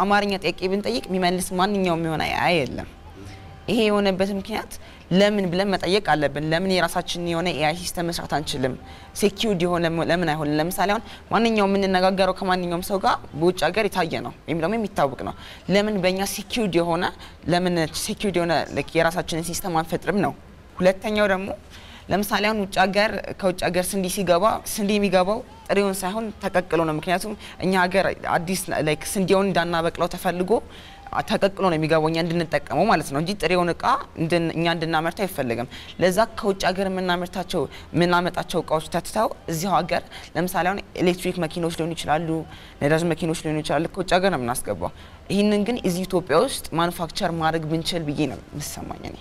Speaker 11: አማርኛ ጥያቄ ብንጠይቅ የሚመልስ ማንኛውም የሆነ ኤአይ የለም ይሄ የሆነበት ምክንያት ለምን ብለን መጠየቅ አለብን ለምን የራሳችን የሆነ ኤአይ ሲስተም መስራት አንችልም ሴኪዩርድ የሆነ ለምን አይሆንም ለምሳሌ አሁን ማንኛውም የምንነጋገረው ከማንኛውም ሰው ጋር በውጭ ሀገር የታየ ነው ወይም ደግሞ የሚታወቅ ነው ለምን በእኛ ሴኪዩርድ የሆነ ለምን ሴኪዩርድ የሆነ የራሳችንን ሲስተም አንፈጥርም ነው ሁለተኛው ደግሞ ለምሳሌ አሁን ውጭ ሀገር ከውጭ ሀገር ስንዴ የሚገባው ጥሬውን ሳይሆን ተቀቅሎ ነው ምክንያቱም እኛ ሀገር አዲስ ላይክ ስንዴውን እንዳናበቅለው ተፈልጎ ተቀቅሎ ነው የሚገባው እኛ እንድንጠቀመው ማለት ነው እንጂ ጥሬውን እቃ እኛ እንድናመርት አይፈልግም ለዛ ከውጭ ሀገር የምናመጣቸው እቃዎች ተትተው እዚሁ ሀገር ለምሳሌ አሁን ኤሌክትሪክ መኪኖች ሊሆኑ ይችላሉ ነዳጅ መኪኖች ሊሆኑ ይችላሉ ከውጭ ሀገር ነው የምናስገባው ይህንን ግን እዚህ ኢትዮጵያ ውስጥ ማኑፋክቸር ማድረግ ብንችል ብዬ ነው የምሰማኝ እኔ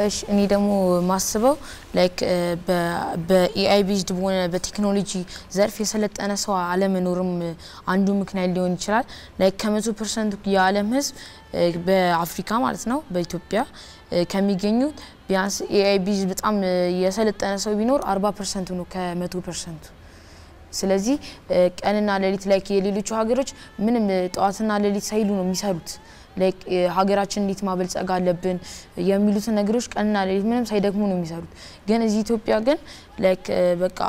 Speaker 10: እሺ እኔ ደግሞ ማስበው ላይክ በኤአይ ቤዝድ በሆነ በቴክኖሎጂ ዘርፍ የሰለጠነ ሰው አለመኖርም አንዱ ምክንያት ሊሆን ይችላል ላይክ ከ100% የዓለም ህዝብ በአፍሪካ ማለት ነው በኢትዮጵያ ከሚገኙ ቢያንስ ኤአይ ቤዝድ በጣም የሰለጠነ ሰው ቢኖር 40% ነው ከ100% ስለዚህ ቀንና ሌሊት ላይክ የሌሎች ሀገሮች ምንም ጧትና ሌሊት ሳይሉ ነው የሚሰሩት ላይክ ሀገራችን እንዴት ማበልጸግ አለብን የሚሉት ነገሮች ቀንና ሌሊት ምንም ሳይደክሙ ነው የሚሰሩት ግን እዚህ ኢትዮጵያ ግን ላይክ በቃ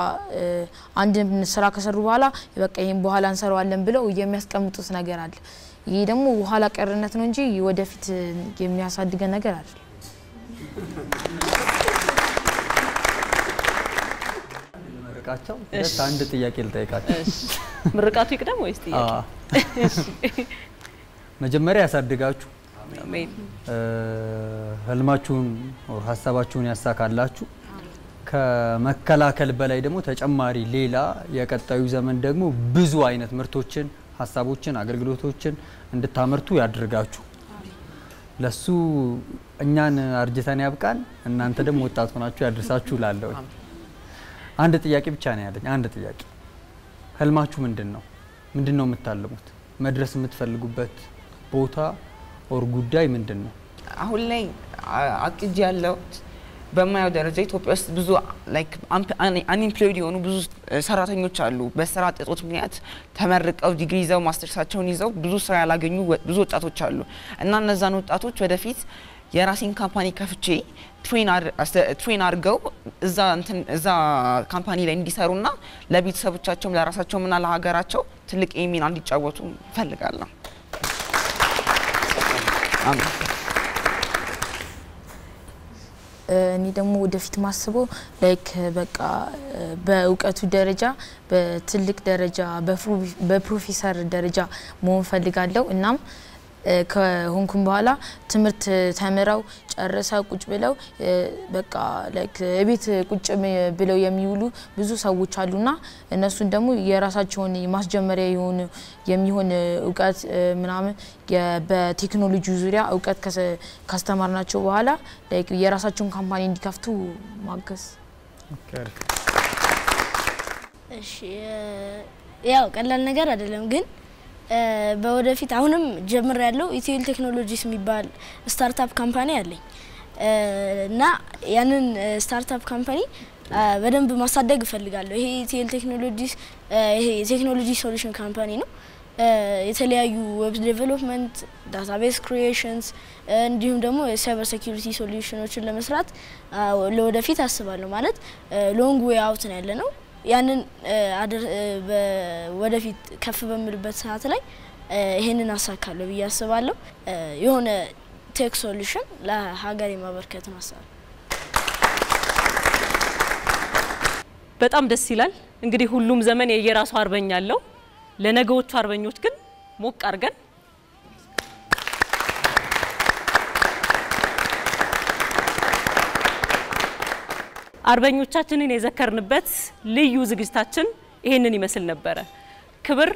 Speaker 10: አንድ ስራ ከሰሩ በኋላ በቃ ይሄን በኋላ እንሰራዋለን ብለው የሚያስቀምጡት ነገር አለ ይሄ ደግሞ ኋላ ቀርነት ነው እንጂ ወደፊት የሚያሳድገን ነገር አይደለም
Speaker 5: ምርቃቸው አንድ ጥያቄ ልጠይቃቸው
Speaker 1: ምርቃቱ ይቅደም ወይስ ጥያቄ
Speaker 5: መጀመሪያ ያሳድጋችሁ ህልማችሁን ሀሳባችሁን ያሳካላችሁ ከመከላከል በላይ ደግሞ ተጨማሪ ሌላ የቀጣዩ ዘመን ደግሞ ብዙ አይነት ምርቶችን ሀሳቦችን አገልግሎቶችን እንድታመርቱ ያድርጋችሁ ለሱ እኛን አርጅተን ያብቃን እናንተ ደግሞ ወጣት ሆናችሁ ያድርሳችሁ ላለው አንድ ጥያቄ ብቻ ነው ያለኝ አንድ ጥያቄ ህልማችሁ ምንድነው የምታልሙት መድረስ የምትፈልጉበት ቦታ ኦር ጉዳይ ምንድነው
Speaker 11: አሁን ላይ አቅጅ ያለው በማያው ደረጃ ኢትዮጵያ ውስጥ ብዙ ላይክ አንኤምፕሎይድ የሆኑ ብዙ ሰራተኞች አሉ በስራ እጦት ምክንያት ተመርቀው ዲግሪ ይዘው ማስተርሳቸውን ይዘው ብዙ ስራ ያላገኙ ብዙ ወጣቶች አሉ እና እነዛን ወጣቶች ወደፊት የራሴን ካምፓኒ ከፍቼ ትሬን አድርገው እዛ ካምፓኒ ላይ እንዲሰሩና ለቤተሰቦቻቸውም ለራሳቸውምና ለሀገራቸው ትልቅ ሚና እንዲጫወቱ እፈልጋለሁ። አሜን።
Speaker 10: እኔ ደግሞ ወደፊት ማስበው ላይክ በቃ በእውቀቱ ደረጃ በትልቅ ደረጃ በፕሮፌሰር ደረጃ መሆን ፈልጋለሁ። እናም ከሆንኩም በኋላ ትምህርት ተምረው ጨርሰው ቁጭ ብለው በቃ ላይክ እቤት ቁጭ ብለው የሚውሉ ብዙ ሰዎች አሉና እነሱን ደግሞ የራሳቸውን ማስጀመሪያ የሚሆን እውቀት ምናምን በቴክኖሎጂ ዙሪያ እውቀት ካስተማርናቸው በኋላ ላይክ የራሳቸውን ካምፓኒ እንዲከፍቱ ማገዝ።
Speaker 12: እሺ ያው ቀላል ነገር አይደለም ግን በወደፊት አሁንም ጀምር ያለው ኢትዮል ቴክኖሎጂስ የሚባል ስታርታፕ ካምፓኒ አለኝ እና ያንን ስታርታፕ ካምፓኒ በደንብ ማሳደግ እፈልጋለሁ። ይሄ ኢትዮል ቴክኖሎጂስ ይሄ ቴክኖሎጂ ሶሉሽን ካምፓኒ ነው። የተለያዩ ዌብ ዴቨሎፕመንት፣ ዳታቤዝ ክሪኤሽንስ እንዲሁም ደግሞ የሳይበር ሴኩሪቲ ሶሉሽኖችን ለመስራት ለወደፊት አስባለሁ። ማለት ሎንግ ዌይ አውት ነው ያለነው። ያንን ወደፊት ከፍ በምልበት ሰዓት ላይ ይሄንን አሳካለሁ ብዬ አስባለሁ። የሆነ ቴክ ሶሉሽን ለሀገር የማበርከት ነው ሀሳብ።
Speaker 1: በጣም ደስ ይላል። እንግዲህ ሁሉም ዘመን የየራሱ አርበኛ አለው። ለነገዎቹ አርበኞች ግን ሞቅ አርገን አርበኞቻችንን የዘከርንበት ልዩ ዝግጅታችን ይሄንን ይመስል ነበረ። ክብር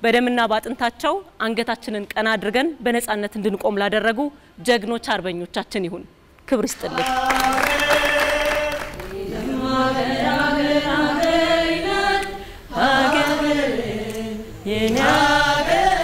Speaker 1: በደምና ባጥንታቸው አንገታችንን ቀና አድርገን በነጻነት እንድንቆም ላደረጉ ጀግኖች አርበኞቻችን ይሁን። ክብር ይስጥልን።
Speaker 14: የናገር